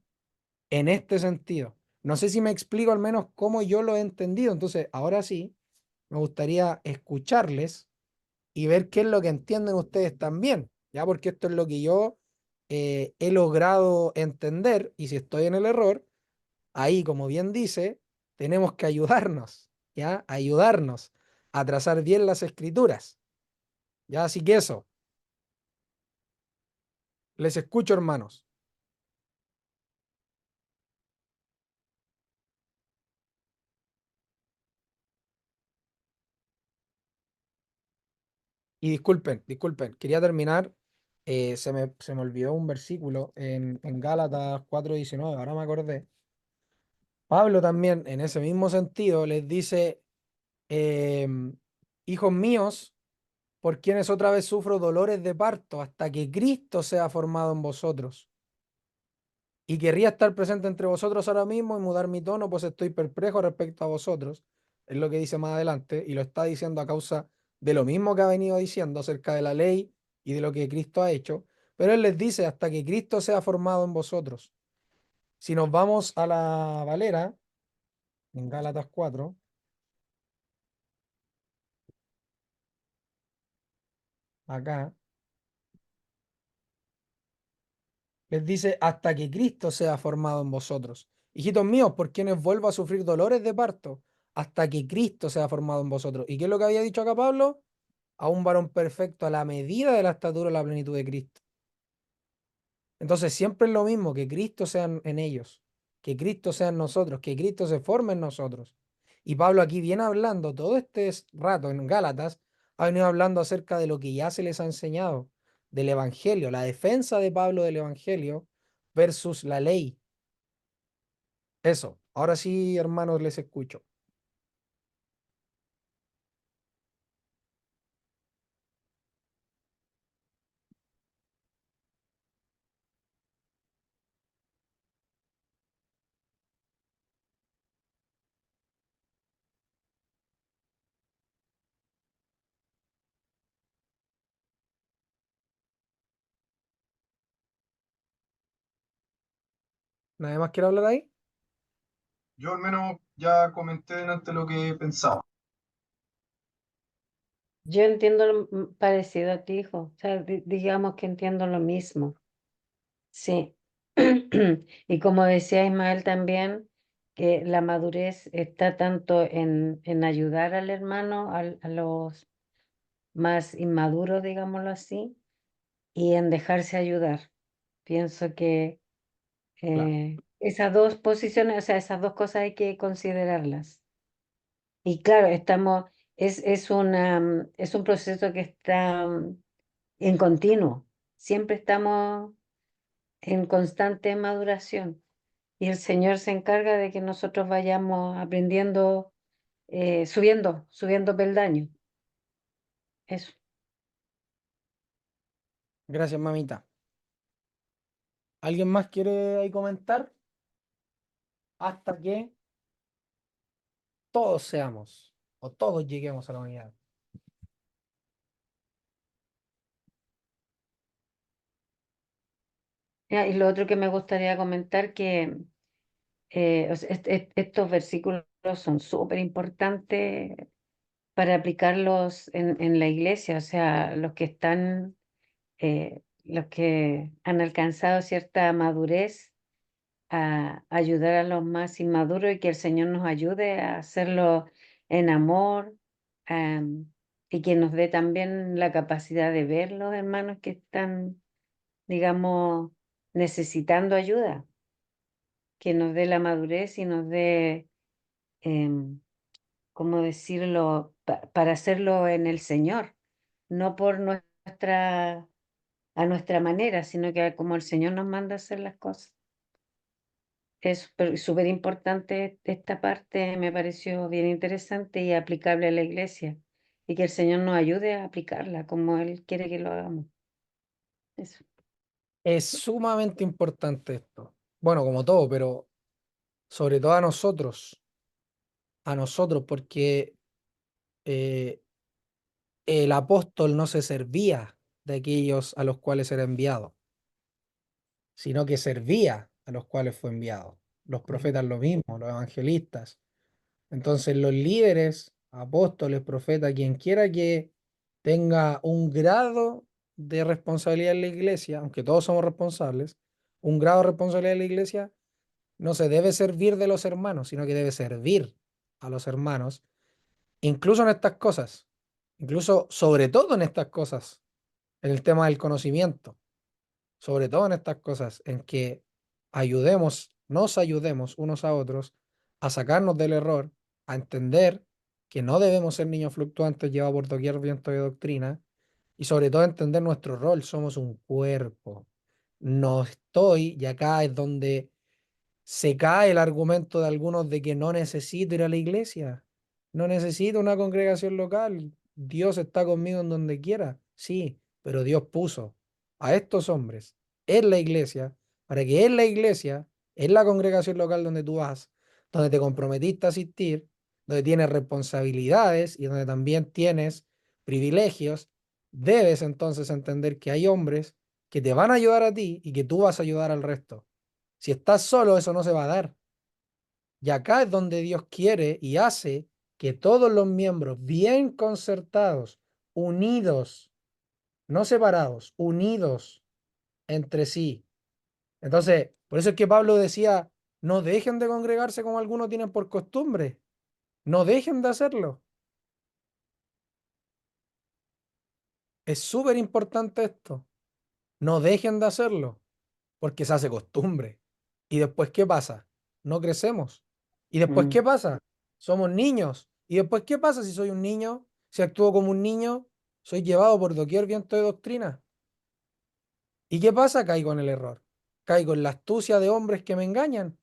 S1: En este sentido. No sé si me explico al menos cómo yo lo he entendido. Entonces, ahora sí, me gustaría escucharles y ver qué es lo que entienden ustedes también, ¿ya? Porque esto es lo que yo he logrado entender y si estoy en el error, ahí, como bien dice, tenemos que ayudarnos, ¿ya? Ayudarnos a trazar bien las escrituras, ¿ya? Así que eso, les escucho, hermanos. Y disculpen, quería terminar, se me olvidó un versículo en Gálatas 4:19, ahora me acordé. Pablo también, en ese mismo sentido, les dice, hijos míos, por quienes otra vez sufro dolores de parto, hasta que Cristo sea formado en vosotros. Y querría estar presente entre vosotros ahora mismo y mudar mi tono, pues estoy perplejo respecto a vosotros. Es lo que dice más adelante, y lo está diciendo a causa de lo mismo que ha venido diciendo acerca de la ley y de lo que Cristo ha hecho. Pero él les dice, hasta que Cristo sea formado en vosotros. Si nos vamos a la Valera, en Gálatas 4, acá, les dice, hasta que Cristo sea formado en vosotros. Hijitos míos, por quienes vuelvo a sufrir dolores de parto, hasta que Cristo sea formado en vosotros. ¿Y qué es lo que había dicho acá Pablo? A un varón perfecto a la medida de la estatura y la plenitud de Cristo. Entonces siempre es lo mismo, que Cristo sea en ellos, que Cristo sea en nosotros, que Cristo se forme en nosotros. Y Pablo aquí viene hablando todo este rato en Gálatas, ha venido hablando acerca de lo que ya se les ha enseñado, del Evangelio, la defensa de Pablo del Evangelio versus la ley. Eso, ahora sí, hermanos, les escucho. ¿Nadie más quiere hablar ahí?
S3: Yo al menos ya comenté delante lo que pensaba.
S5: Yo entiendo parecido a ti, hijo. O sea, digamos que entiendo lo mismo. Sí. Y como decía Ismael también, que la madurez está tanto en ayudar al hermano, a los más inmaduros, digámoslo así, y en dejarse ayudar. Pienso que
S1: Claro,
S5: esas dos posiciones, o sea, esas dos cosas hay que considerarlas. Y claro, es un proceso que está en continuo. Siempre estamos en constante maduración. Y el Señor se encarga de que nosotros vayamos aprendiendo, subiendo peldaños. Eso.
S1: gracias, mamita. ¿Alguien más quiere ahí comentar? Hasta que todos seamos o todos lleguemos a la unidad.
S5: Y lo otro que me gustaría comentar que o sea, estos versículos son súper importantes para aplicarlos en la iglesia, o sea, los que han alcanzado cierta madurez, a ayudar a los más inmaduros y que el Señor nos ayude a hacerlo en amor, am, y que nos dé también la capacidad de ver los hermanos que están, digamos, necesitando ayuda, que nos dé la madurez y nos dé, em, ¿cómo decirlo?, para hacerlo en el Señor, no por a nuestra manera, sino que como el Señor nos manda a hacer las cosas. Es súper importante esta parte, me pareció bien interesante y aplicable a la iglesia, y que el Señor nos ayude a aplicarla como Él quiere que lo hagamos. Eso.
S1: Es sumamente importante esto. Bueno, como todo, pero sobre todo a nosotros, porque eh, el apóstol no se servía de aquellos a los cuales era enviado, sino que servía a los cuales fue enviado. Los profetas lo mismo, los evangelistas. Entonces los líderes, apóstoles, profetas, quien quiera que tenga un grado de responsabilidad en la iglesia, aunque todos somos responsables, un grado de responsabilidad en la iglesia no se debe servir de los hermanos, sino que debe servir a los hermanos, incluso en estas cosas, incluso sobre todo en estas cosas, en el tema del conocimiento, sobre todo en estas cosas, en que nos ayudemos unos a otros a sacarnos del error, a entender que no debemos ser niños fluctuantes llevados por doquier viento de doctrina, y sobre todo entender nuestro rol, somos un cuerpo. No estoy, y acá es donde se cae el argumento de algunos de que no necesito ir a la iglesia, no necesito una congregación local, Dios está conmigo en donde quiera, sí, pero Dios puso a estos hombres en la iglesia para que en la iglesia, en la congregación local donde tú vas, donde te comprometiste a asistir, donde tienes responsabilidades y donde también tienes privilegios, debes entonces entender que hay hombres que te van a ayudar a ti y que tú vas a ayudar al resto. Si estás solo, eso no se va a dar. Y acá es donde Dios quiere y hace que todos los miembros bien concertados, unidos, no separados, unidos entre sí. Entonces, por eso es que Pablo decía, no dejen de congregarse como algunos tienen por costumbre. No dejen de hacerlo. Es súper importante esto. No dejen de hacerlo, porque se hace costumbre. ¿Y después qué pasa? No crecemos. ¿Y después qué pasa? Somos niños. ¿Y después qué pasa si soy un niño? Si actúo como un niño, soy llevado por doquier viento de doctrina. ¿Y qué pasa? Caigo en el error. Caigo en la astucia de hombres que me engañan.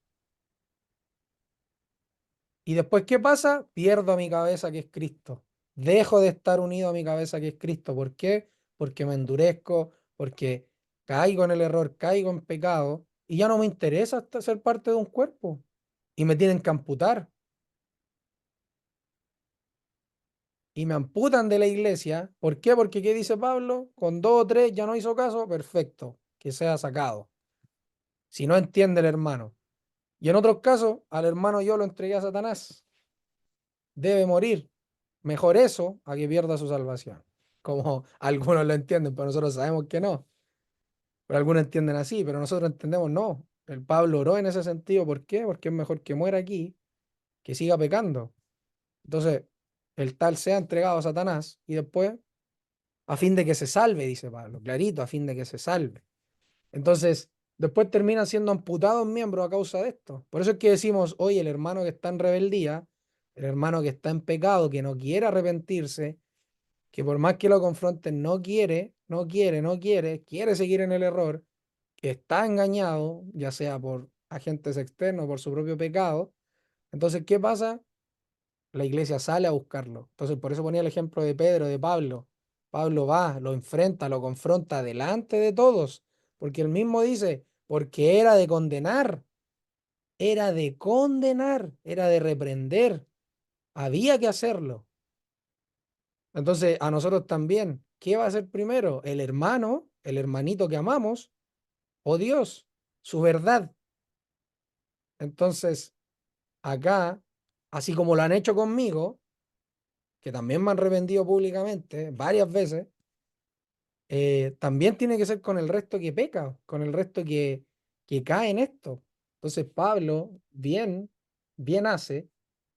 S1: ¿Y después qué pasa? Pierdo a mi cabeza que es Cristo. Dejo de estar unido a mi cabeza que es Cristo. ¿Por qué? Porque me endurezco, porque caigo en el error, caigo en pecado y ya no me interesa ser parte de un cuerpo y me tienen que amputar y me amputan de la iglesia. ¿Por qué? Porque ¿qué dice Pablo? Con 2 o 3 ya no hizo caso, perfecto, que sea sacado. Si no entiende el hermano. Y en otros casos, al hermano yo lo entregué a Satanás. Debe morir. Mejor eso a que pierda su salvación. Como algunos lo entienden, pero nosotros sabemos que no. Pero algunos entienden así, pero nosotros entendemos no. El Pablo oró en ese sentido. ¿Por qué? Porque es mejor que muera aquí que siga pecando. Entonces, el tal sea entregado a Satanás y después, a fin de que se salve, dice Pablo, clarito, a fin de que se salve. Entonces, después terminan siendo amputados miembros a causa de esto. Por eso es que decimos, oye, el hermano que está en rebeldía, el hermano que está en pecado, que no quiere arrepentirse, que por más que lo confronten, quiere seguir en el error, que está engañado, ya sea por agentes externos, por su propio pecado. Entonces, ¿qué pasa? La iglesia sale a buscarlo. Entonces, por eso ponía el ejemplo de Pedro, de Pablo. Pablo va, lo enfrenta, lo confronta delante de todos, porque él mismo dice, porque era de reprender, había que hacerlo. Entonces, a nosotros también, ¿qué va a ser primero? ¿El hermano, el hermanito que amamos, o Dios, su verdad? Entonces, acá, así como lo han hecho conmigo, que también me han arrepentido públicamente varias veces, también tiene que ser con el resto que peca, con el resto que cae en esto. Entonces Pablo bien hace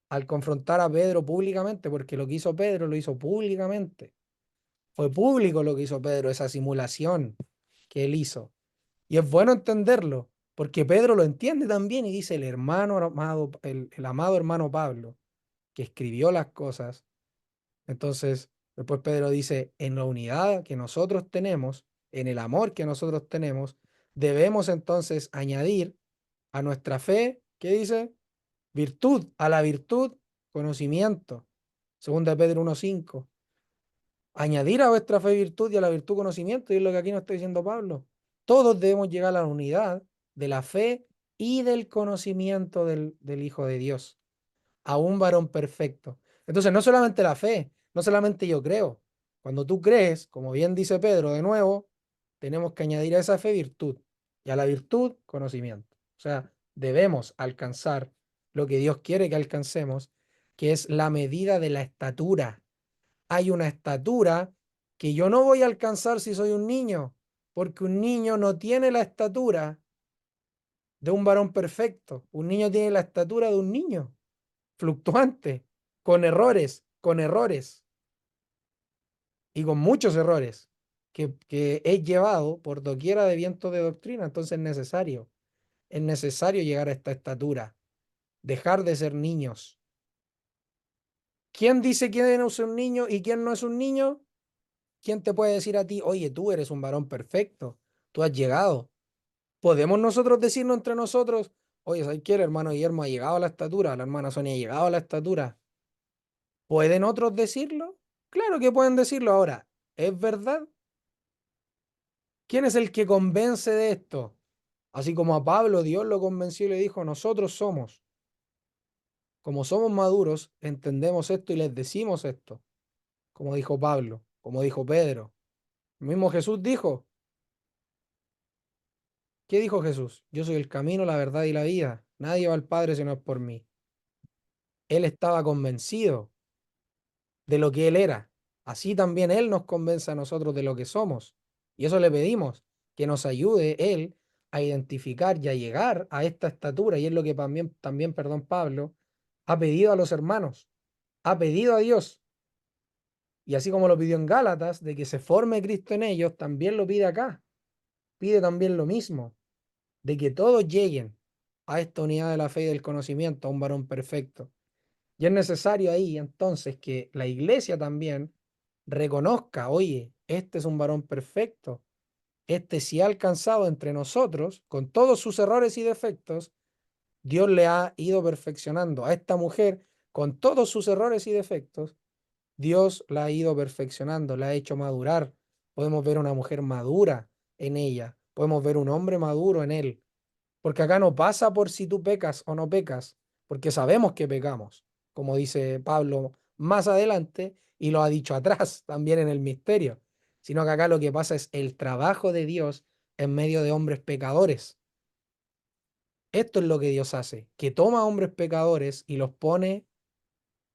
S1: al confrontar a Pedro públicamente, porque lo que hizo Pedro lo hizo públicamente. Fue público lo que hizo Pedro, esa simulación que él hizo. Y es bueno entenderlo, porque Pedro lo entiende también y dice el amado hermano Pablo, que escribió las cosas. Entonces, después Pedro dice, en la unidad que nosotros tenemos, en el amor que nosotros tenemos, debemos entonces añadir a nuestra fe, ¿qué dice? Virtud, a la virtud, conocimiento. Segunda de Pedro 1:5. Añadir a vuestra fe virtud y a la virtud conocimiento, y es lo que aquí nos está diciendo Pablo. Todos debemos llegar a la unidad de la fe y del conocimiento del Hijo de Dios, a un varón perfecto. Entonces, no solamente la fe, no solamente yo creo. Cuando tú crees, como bien dice Pedro, de nuevo, tenemos que añadir a esa fe virtud y a la virtud conocimiento. O sea, debemos alcanzar lo que Dios quiere que alcancemos, que es la medida de la estatura. Hay una estatura que yo no voy a alcanzar si soy un niño, porque un niño no tiene la estatura de un varón perfecto. Un niño tiene la estatura de un niño, fluctuante, con errores y con muchos errores, que es llevado por doquiera de vientos de doctrina. Entonces es necesario llegar a esta estatura, dejar de ser niños. ¿Quién dice quién es un niño y quién no es un niño? ¿Quién te puede decir a ti, oye, tú eres un varón perfecto, tú has llegado? ¿Podemos nosotros decirnos entre nosotros, oye, ¿sabes qué? El hermano Guillermo ha llegado a la estatura, la hermana Sonia ha llegado a la estatura? ¿Pueden otros decirlo? Claro que pueden decirlo ahora. ¿Es verdad? ¿Quién es el que convence de esto? Así como a Pablo Dios lo convenció y le dijo, nosotros somos, como somos maduros, entendemos esto y les decimos esto, como dijo Pablo, como dijo Pedro. El mismo Jesús dijo, ¿qué dijo Jesús? Yo soy el camino, la verdad y la vida. Nadie va al Padre si no es por mí. Él estaba convencido de lo que Él era. Así también Él nos convence a nosotros de lo que somos. Y eso le pedimos, que nos ayude Él a identificar y a llegar a esta estatura. Y es lo que también, perdón, Pablo ha pedido a los hermanos, ha pedido a Dios. Y así como lo pidió en Gálatas, de que se forme Cristo en ellos, también lo pide acá. Pide también lo mismo, de que todos lleguen a esta unidad de la fe y del conocimiento, a un varón perfecto. Y es necesario ahí entonces que la iglesia también reconozca, oye, este es un varón perfecto, este sí ha alcanzado entre nosotros, con todos sus errores y defectos, Dios le ha ido perfeccionando a esta mujer, con todos sus errores y defectos, Dios la ha ido perfeccionando, la ha hecho madurar. Podemos ver una mujer madura en ella, podemos ver un hombre maduro en él, porque acá no pasa por si tú pecas o no pecas, porque sabemos que pecamos, como dice Pablo más adelante y lo ha dicho atrás también en el misterio, sino que acá lo que pasa es el trabajo de Dios en medio de hombres pecadores. Esto es lo que Dios hace, que toma a hombres pecadores y los pone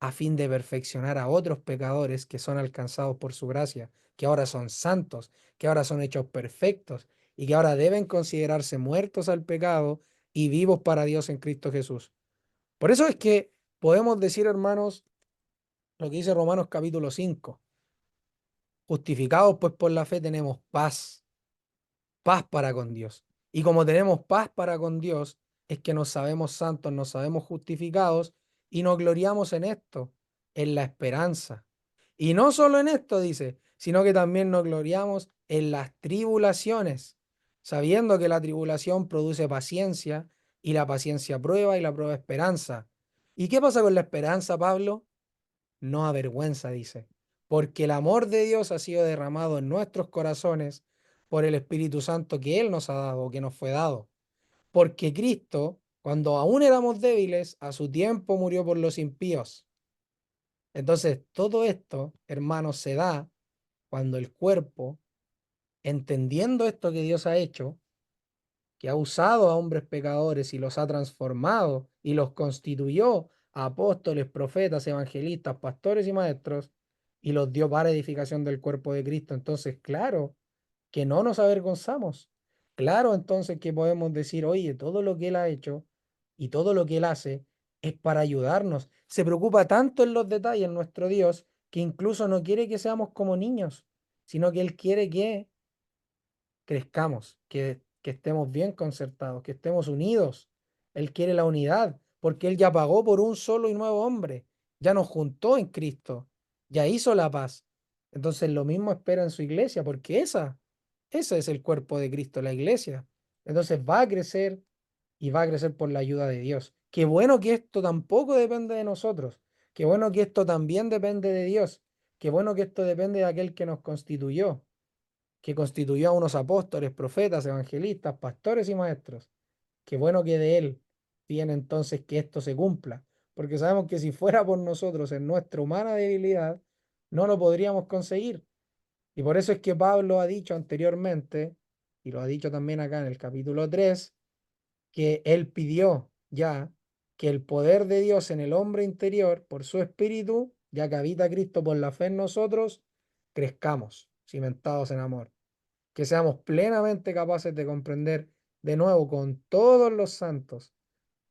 S1: a fin de perfeccionar a otros pecadores que son alcanzados por su gracia, que ahora son santos, que ahora son hechos perfectos y que ahora deben considerarse muertos al pecado y vivos para Dios en Cristo Jesús. Por eso es que podemos decir, hermanos, lo que dice Romanos capítulo 5. Justificados pues por la fe tenemos paz para con Dios. Y como tenemos paz para con Dios, es que nos sabemos santos, nos sabemos justificados y nos gloriamos en esto, en la esperanza. Y no solo en esto, dice, sino que también nos gloriamos en las tribulaciones, sabiendo que la tribulación produce paciencia y la paciencia prueba y la prueba esperanza. ¿Y qué pasa con la esperanza, Pablo? No avergüenza, dice, porque el amor de Dios ha sido derramado en nuestros corazones por el Espíritu Santo que Él nos ha dado, que nos fue dado. Porque Cristo, cuando aún éramos débiles, a su tiempo murió por los impíos. Entonces, todo esto, hermanos, se da cuando el cuerpo, entendiendo esto que Dios ha hecho, que ha usado a hombres pecadores y los ha transformado y los constituyó apóstoles, profetas, evangelistas, pastores y maestros, y los dio para edificación del cuerpo de Cristo. Entonces, claro, que no nos avergonzamos. Claro, entonces que podemos decir, oye, todo lo que Él ha hecho y todo lo que Él hace es para ayudarnos. Se preocupa tanto en los detalles nuestro Dios que incluso no quiere que seamos como niños, sino que Él quiere que crezcamos, que estemos bien concertados, que estemos unidos. Él quiere la unidad, porque Él ya pagó por un solo y nuevo hombre, ya nos juntó en Cristo, ya hizo la paz. Entonces lo mismo espera en su iglesia, porque ese es el cuerpo de Cristo, la iglesia. Entonces va a crecer y va a crecer por la ayuda de Dios. Qué bueno que esto tampoco depende de nosotros. Qué bueno que esto también depende de Dios. Qué bueno que esto depende de aquel que nos constituyó, que constituyó a unos apóstoles, profetas, evangelistas, pastores y maestros. Qué bueno que de Él viene entonces que esto se cumpla, porque sabemos que si fuera por nosotros en nuestra humana debilidad, no lo podríamos conseguir. Y por eso es que Pablo ha dicho anteriormente, y lo ha dicho también acá en el capítulo 3, que él pidió ya que el poder de Dios en el hombre interior, por su espíritu, ya que habita Cristo por la fe en nosotros, crezcamos, cimentados en amor, que seamos plenamente capaces de comprender de nuevo con todos los santos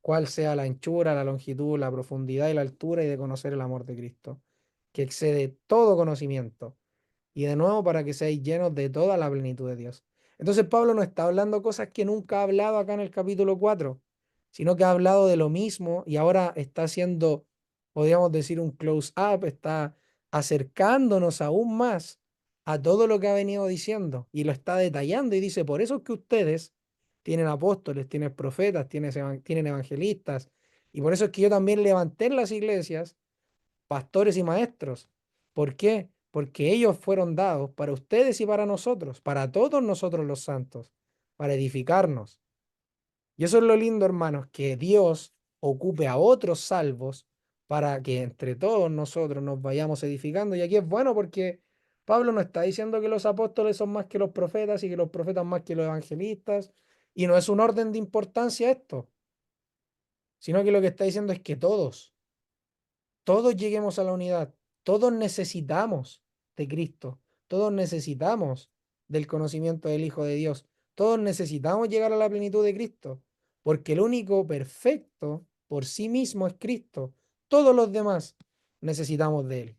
S1: cuál sea la anchura, la longitud, la profundidad y la altura, y de conocer el amor de Cristo, que excede todo conocimiento, y de nuevo para que seáis llenos de toda la plenitud de Dios. Entonces Pablo no está hablando cosas que nunca ha hablado acá en el capítulo 4, sino que ha hablado de lo mismo y ahora está haciendo, podríamos decir, un close-up, está acercándonos aún más a todo lo que ha venido diciendo y lo está detallando y dice, por eso es que ustedes tienen apóstoles, tienen profetas, tienen evangelistas, y por eso es que yo también levanté en las iglesias pastores y maestros. ¿Por qué? Porque ellos fueron dados para ustedes y para nosotros, para todos nosotros los santos, para edificarnos. Y eso es lo lindo, hermanos, que Dios ocupe a otros salvos para que entre todos nosotros nos vayamos edificando. Y aquí es bueno porque Pablo no está diciendo que los apóstoles son más que los profetas y que los profetas más que los evangelistas. Y no es un orden de importancia esto, sino que lo que está diciendo es que todos lleguemos a la unidad. Todos necesitamos de Cristo. Todos necesitamos del conocimiento del Hijo de Dios. Todos necesitamos llegar a la plenitud de Cristo, porque el único perfecto por sí mismo es Cristo. Todos los demás necesitamos de Él.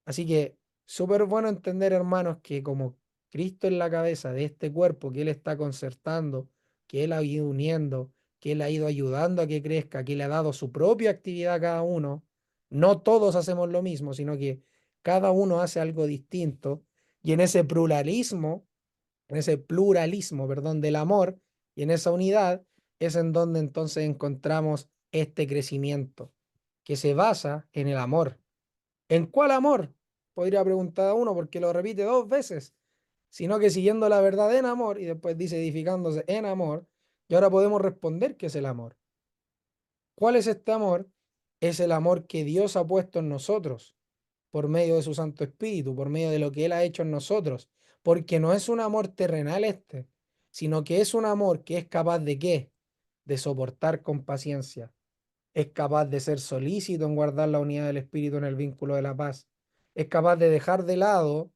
S1: Así que súper bueno entender, hermanos, que como Cristo es la cabeza de este cuerpo que Él está concertando, que Él ha ido uniendo, que Él ha ido ayudando a que crezca, que le ha dado su propia actividad a cada uno, no todos hacemos lo mismo, sino que cada uno hace algo distinto, y en ese pluralismo, perdón, del amor, y en esa unidad es en donde entonces encontramos este crecimiento, que se basa en el amor. ¿En cuál amor? Podría preguntar a uno porque lo repite dos veces, sino que siguiendo la verdad en amor, y después dice edificándose en amor, y ahora podemos responder qué es el amor. ¿Cuál es este amor? Es el amor que Dios ha puesto en nosotros por medio de su Santo Espíritu, por medio de lo que Él ha hecho en nosotros, porque no es un amor terrenal este, sino que es un amor que es capaz de ¿qué? De soportar con paciencia, es capaz de ser solícito en guardar la unidad del Espíritu en el vínculo de la paz, es capaz de dejar de lado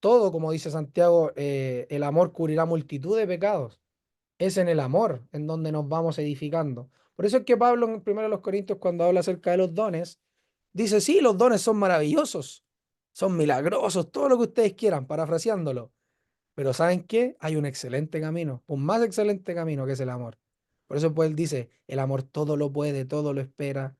S1: todo, como dice Santiago, el amor cubrirá multitud de pecados. Es en el amor en donde nos vamos edificando. Por eso es que Pablo en 1 Corintios, cuando habla acerca de los dones, dice, sí, los dones son maravillosos, son milagrosos, todo lo que ustedes quieran, parafraseándolo. Pero ¿saben qué? Hay un excelente camino, un más excelente camino que es el amor. Por eso pues él dice, el amor todo lo puede, todo lo espera.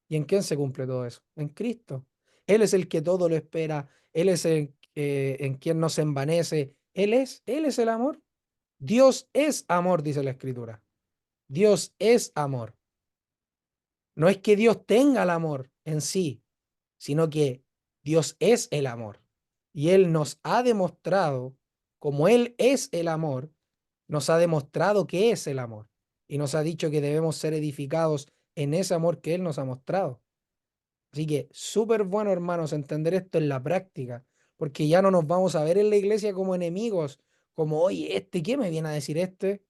S1: ¿Y en quién se cumple todo eso? En Cristo. Él es el que todo lo espera, Él es el, en quien no se envanece. Él es el amor. Dios es amor, dice la Escritura. Dios es amor. No es que Dios tenga el amor en sí, sino que Dios es el amor. Y Él nos ha demostrado, como Él es el amor, nos ha demostrado qué es el amor. Y nos ha dicho que debemos ser edificados en ese amor que Él nos ha mostrado. Así que súper bueno, hermanos, entender esto en la práctica, porque ya no nos vamos a ver en la iglesia como enemigos, como, oye, ¿qué me viene a decir este?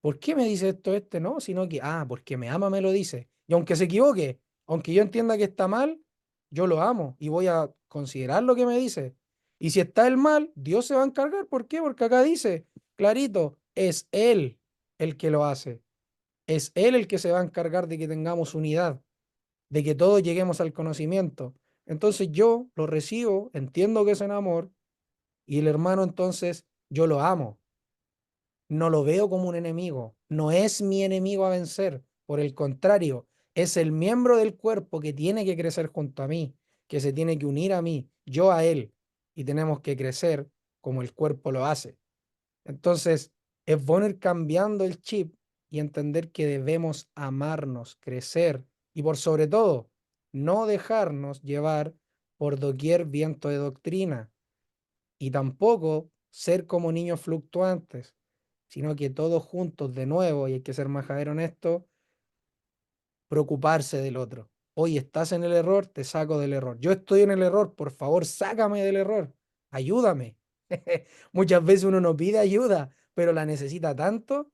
S1: ¿por qué me dice esto este? No, sino que, porque me ama me lo dice. Y aunque se equivoque, aunque yo entienda que está mal, yo lo amo y voy a considerar lo que me dice. Y si está el mal, Dios se va a encargar. ¿Por qué? Porque acá dice, clarito, es Él el que lo hace. Es Él el que se va a encargar de que tengamos unidad, de que todos lleguemos al conocimiento. Entonces yo lo recibo, entiendo que es en amor, y el hermano entonces yo lo amo. No lo veo como un enemigo, no es mi enemigo a vencer, por el contrario, es el miembro del cuerpo que tiene que crecer junto a mí, que se tiene que unir a mí, yo a él, y tenemos que crecer como el cuerpo lo hace. Entonces, es bueno ir cambiando el chip y entender que debemos amarnos, crecer y por sobre todo, no dejarnos llevar por doquier viento de doctrina y tampoco ser como niños fluctuantes, sino que todos juntos de nuevo, y hay que ser majadero en esto, preocuparse del otro. Hoy estás en el error, te saco del error. Yo estoy en el error, por favor, sácame del error, ayúdame. Muchas veces uno no pide ayuda, pero la necesita tanto,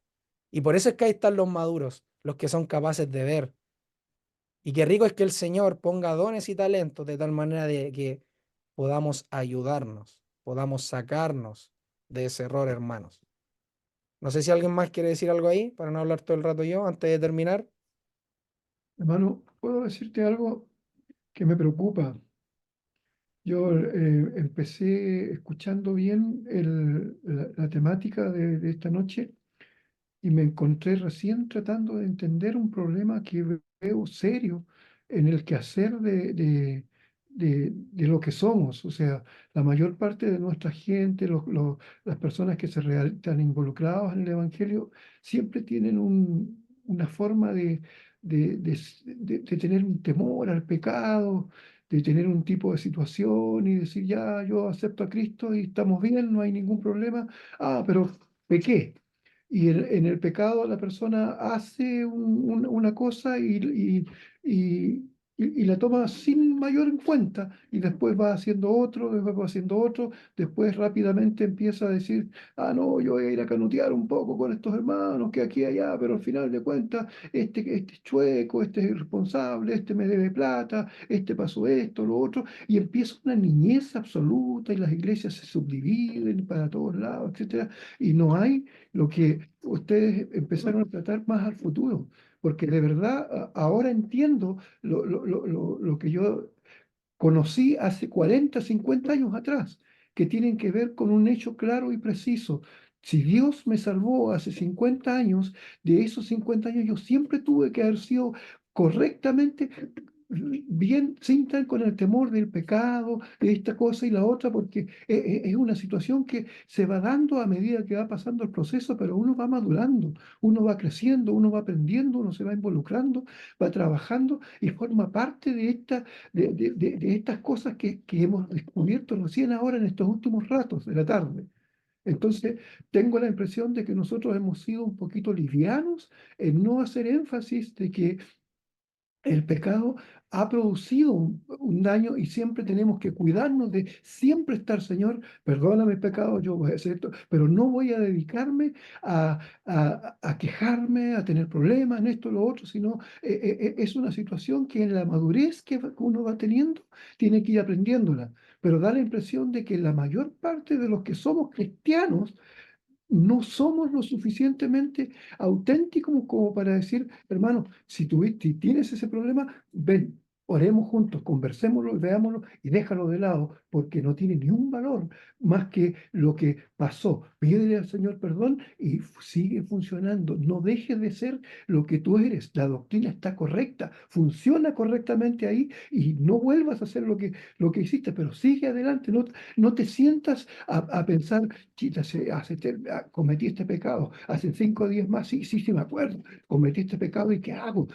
S1: y por eso es que ahí están los maduros, los que son capaces de ver. Y qué rico es que el Señor ponga dones y talentos de tal manera de que podamos ayudarnos, podamos sacarnos de ese error, hermanos. No sé si alguien más quiere decir algo ahí para no hablar todo el rato yo antes de terminar.
S4: Hermano, puedo decirte algo que me preocupa. Yo empecé escuchando bien la temática de esta noche y me encontré recién tratando de entender un problema que veo serio en el quehacer de lo que somos. O sea, la mayor parte de nuestra gente, las personas que están involucrados en el Evangelio, siempre tienen una forma de tener un temor al pecado, de tener un tipo de situación y decir, ya, yo acepto a Cristo y estamos bien, no hay ningún problema. Pero pequé. Y en el pecado la persona hace una cosa y la toma sin mayor en cuenta y después va haciendo otro, después va haciendo otro, después rápidamente empieza a decir, no, yo voy a ir a canutear un poco con estos hermanos que aquí y allá, pero al final de cuentas, este es chueco, este es irresponsable, este me debe plata, este pasó esto, lo otro, y empieza una niñez absoluta y las iglesias se subdividen para todos lados, etcétera, y no hay lo que ustedes empezaron a tratar más al futuro, porque de verdad ahora entiendo lo que yo conocí hace 40 50 años atrás, que tienen que ver con un hecho claro y preciso. Si Dios me salvó hace 50 años, de esos 50 años yo siempre tuve que haber sido correctamente bien, sin estar con el temor del pecado, de esta cosa y la otra, porque es una situación que se va dando a medida que va pasando el proceso, pero uno va madurando, uno va creciendo, uno va aprendiendo, uno se va involucrando, va trabajando y forma parte de estas cosas que hemos descubierto recién ahora en estos últimos ratos de la tarde. Entonces, tengo la impresión de que nosotros hemos sido un poquito livianos en no hacer énfasis de que el pecado ha producido un daño y siempre tenemos que cuidarnos de siempre estar, Señor, perdóname el pecado, yo voy a hacer esto, pero no voy a dedicarme a quejarme, a tener problemas en esto o lo otro, sino es una situación que en la madurez que uno va teniendo tiene que ir aprendiéndola. Pero da la impresión de que la mayor parte de los que somos cristianos no somos lo suficientemente auténticos como para decir, hermano, si tienes ese problema, ven, oremos juntos, conversémoslo, veámoslo y déjalo de lado, porque no tiene ni un valor más que lo que pasó. Pídele al Señor perdón y sigue funcionando. No dejes de ser lo que tú eres. La doctrina está correcta, funciona correctamente ahí y no vuelvas a hacer lo que hiciste, pero sigue adelante. No te sientas a pensar, chita, cometí este pecado, hace 5 días más, sí, me acuerdo, cometí este pecado y ¿qué hago?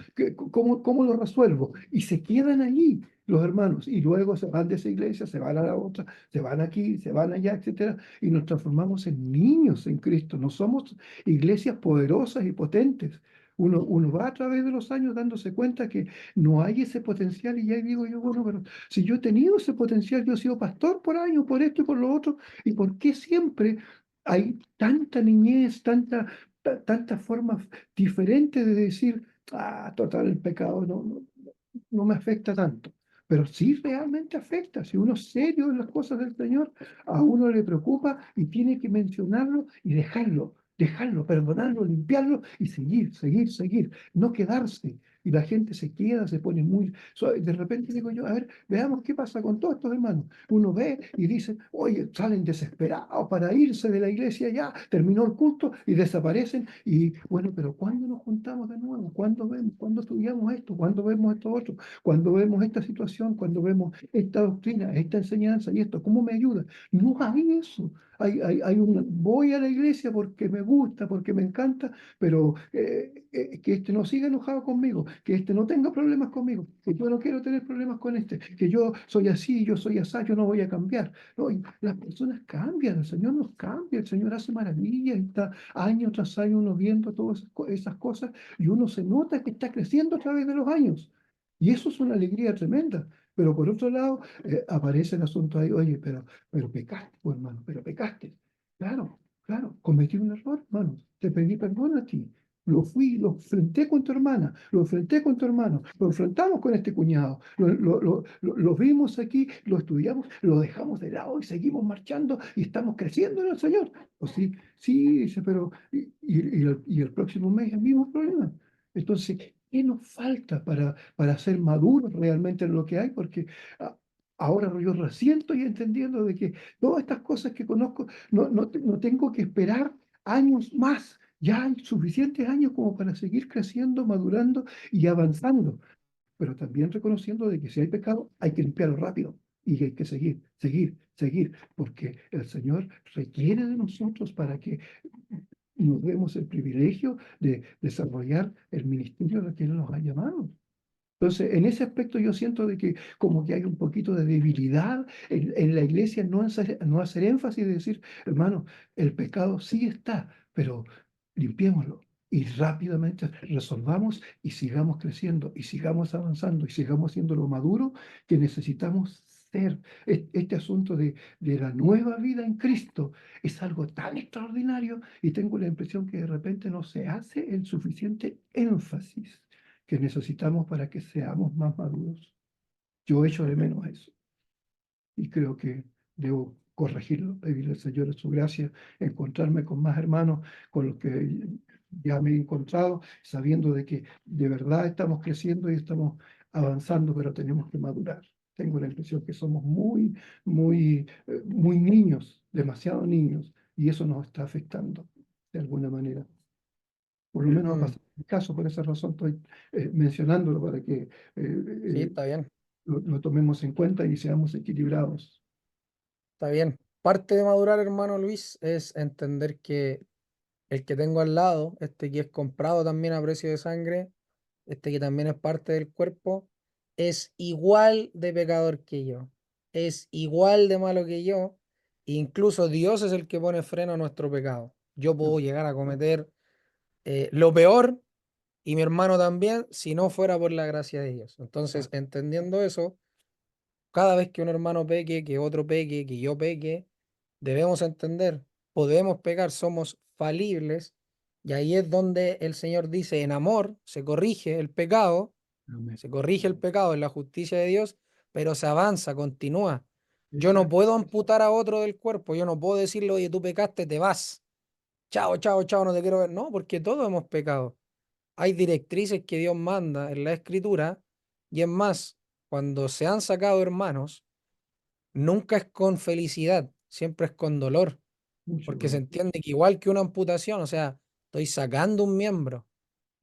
S4: ¿Cómo lo resuelvo? Y se quedan allí los hermanos y luego se van de esa iglesia, se van a la otra, se van aquí, se van allá, etcétera, y nos transformamos en niños en Cristo. No somos iglesias poderosas y potentes. Uno va a través de los años dándose cuenta que no hay ese potencial y ya digo yo, bueno, pero si yo he tenido ese potencial, yo he sido pastor por años, por esto y por lo otro, ¿y por qué siempre hay tanta niñez, tanta tantas formas diferentes de decir, total, el pecado no me afecta tanto. Pero sí realmente afecta. Si uno es serio en las cosas del Señor, a uno le preocupa y tiene que mencionarlo y dejarlo, perdonarlo, limpiarlo y seguir, no quedarse. Y la gente se queda, se pone muy suave. De repente digo yo, a ver, veamos qué pasa con todos estos hermanos. Uno ve y dice, oye, salen desesperados para irse de la iglesia ya, terminó el culto y desaparecen. Y bueno, pero ¿cuándo nos juntamos de nuevo? ¿Cuándo vemos? ¿Cuándo estudiamos esto? ¿Cuándo vemos esto otro? Cuando vemos esta situación, cuando vemos esta doctrina, esta enseñanza y esto, ¿cómo me ayuda? No hay eso. Voy a la iglesia porque me gusta, porque me encanta, pero que este no siga enojado conmigo, que este no tenga problemas conmigo, que yo no quiero tener problemas con este, que yo soy así, yo soy así, yo no voy a cambiar. No, y las personas cambian, el Señor nos cambia, el Señor hace maravillas, y está año tras año uno viendo todas esas cosas y uno se nota que está creciendo a través de los años. Y eso es una alegría tremenda. Pero por otro lado, aparece el asunto ahí, oye, pero pecaste, pues, hermano, pero pecaste. Claro, cometí un error, hermano. Te pedí perdón a ti. Lo enfrenté con tu hermana, lo enfrenté con tu hermano, lo enfrentamos con este cuñado, lo vimos aquí, lo estudiamos, lo dejamos de lado y seguimos marchando y estamos creciendo en el Señor. O sí, dice, pero y el próximo mes el mismo problema. Entonces, ¿qué nos falta para ser maduros realmente en lo que hay? Porque ahora yo recién estoy entendiendo de que todas estas cosas que conozco, no tengo que esperar años más. Ya hay suficientes años como para seguir creciendo, madurando y avanzando, pero también reconociendo de que si hay pecado, hay que limpiarlo rápido y hay que seguir, porque el Señor requiere de nosotros para que nos demos el privilegio de desarrollar el ministerio al que Él nos ha llamado. Entonces, en ese aspecto yo siento de que como que hay un poquito de debilidad en la iglesia, no hacer énfasis de decir, hermano, el pecado sí está, pero limpiémoslo y rápidamente resolvamos y sigamos creciendo y sigamos avanzando y sigamos siendo lo maduro que necesitamos ser. Este asunto de la nueva vida en Cristo es algo tan extraordinario y tengo la impresión que de repente no se hace el suficiente énfasis que necesitamos para que seamos más maduros. Yo echo de menos eso y creo que debo corregirlo, pedirle al Señor en su gracia, encontrarme con más hermanos con los que ya me he encontrado, sabiendo de que de verdad estamos creciendo y estamos avanzando, pero tenemos que madurar. Tengo la impresión que somos muy niños, demasiado niños, y eso nos está afectando de alguna manera. Por lo menos ha
S1: Mm,
S4: pasado el caso, por esa razón estoy mencionándolo para que
S1: sí, está bien,
S4: lo tomemos en cuenta y seamos equilibrados.
S1: está bien. Parte de madurar, hermano Luis, es entender que el que tengo al lado, este que es comprado también a precio de sangre, este que también es parte del cuerpo, es igual de pecador que yo, es igual de malo que yo, incluso Dios es el que pone freno a nuestro pecado. Yo puedo llegar a cometer lo peor y mi hermano también si no fuera por la gracia de Dios. Entonces, entendiendo eso, cada vez que un hermano peque, que otro peque, que yo peque, debemos entender, podemos pecar, somos falibles, y ahí es donde el Señor dice, en amor se corrige el pecado,
S4: Amén.
S1: se corrige el pecado en la justicia de Dios, pero se avanza, continúa. Yo no
S4: Exacto.
S1: puedo amputar a otro del cuerpo, yo no puedo decirle, oye, tú pecaste, te vas. Chao, chao, chao, no te quiero ver. No, porque todos hemos pecado. Hay directrices que Dios manda en la Escritura, y es más, cuando se han sacado hermanos, nunca es con felicidad, siempre es con dolor,
S4: Mucho
S1: porque se
S4: dolor.
S1: entiende que igual que una amputación, o sea, estoy sacando un miembro,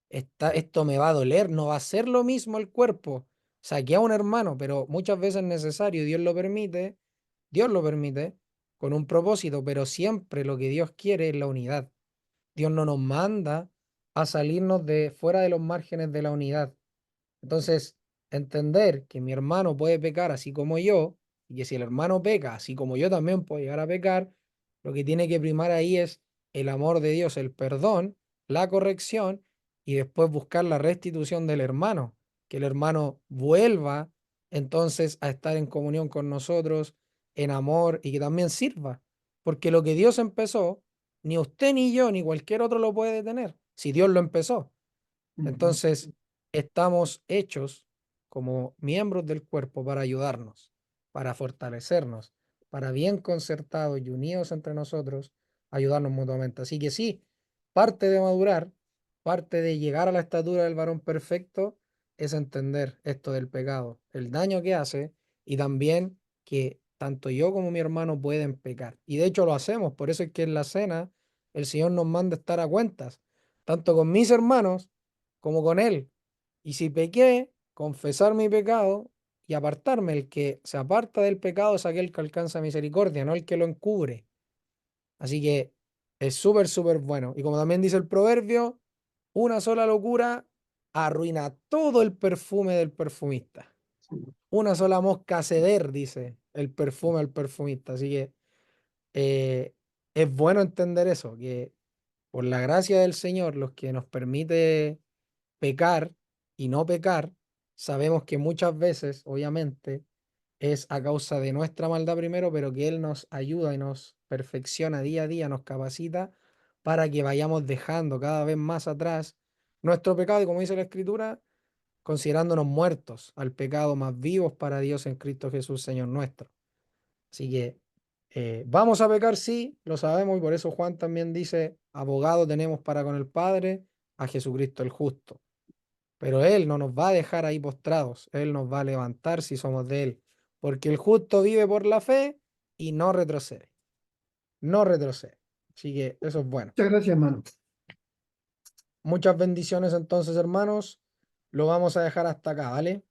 S1: esto me va a doler, no va a ser lo mismo el cuerpo. Saqué a un hermano, pero muchas veces es necesario, Dios lo permite con un propósito, pero siempre lo que Dios quiere es la unidad. Dios no nos manda a salirnos de fuera de los márgenes de la unidad. Entonces, entender que mi hermano puede pecar así como yo, y que si el hermano peca así como yo también puedo llegar a pecar, lo que tiene que primar ahí es el amor de Dios, el perdón, la corrección, y después buscar la restitución del hermano, que el hermano vuelva entonces a estar en comunión con nosotros, en amor, y que también sirva. Porque lo que Dios empezó, ni usted, ni yo, ni cualquier otro lo puede detener, si Dios lo empezó. Entonces, estamos hechos como miembros del cuerpo para ayudarnos, para fortalecernos, para bien concertados y unidos entre nosotros, ayudarnos mutuamente. Así que sí, parte de madurar, parte de llegar a la estatura del varón perfecto, es entender esto del pecado, el daño que hace y también que tanto yo como mi hermano pueden pecar. Y de hecho lo hacemos, por eso es que en la cena el Señor nos manda estar a cuentas, tanto con mis hermanos como con él. Y si pequé, confesar mi pecado y apartarme. El que se aparta del pecado es aquel que alcanza misericordia, no el que lo encubre. Así que es súper, súper bueno. Y como también dice el proverbio, una sola locura arruina todo el perfume del perfumista. Una sola mosca ceder, dice el perfume del perfumista. Así que es bueno entender eso, que por la gracia del Señor, los que nos permite pecar y no pecar, sabemos que muchas veces, obviamente, es a causa de nuestra maldad primero, pero que Él nos ayuda y nos perfecciona día a día, nos capacita para que vayamos dejando cada vez más atrás nuestro pecado y, como dice la Escritura, considerándonos muertos al pecado, más vivos para Dios en Cristo Jesús, Señor nuestro. Así que vamos a pecar, sí, lo sabemos, y por eso Juan también dice, abogado tenemos para con el Padre, a Jesucristo el justo. Pero Él no nos va a dejar ahí postrados, Él nos va a levantar si somos de Él, porque el justo vive por la fe y no retrocede, no retrocede. Así que eso es bueno.
S4: Muchas gracias, hermano.
S1: Muchas bendiciones entonces, hermanos. Lo vamos a dejar hasta acá, ¿vale?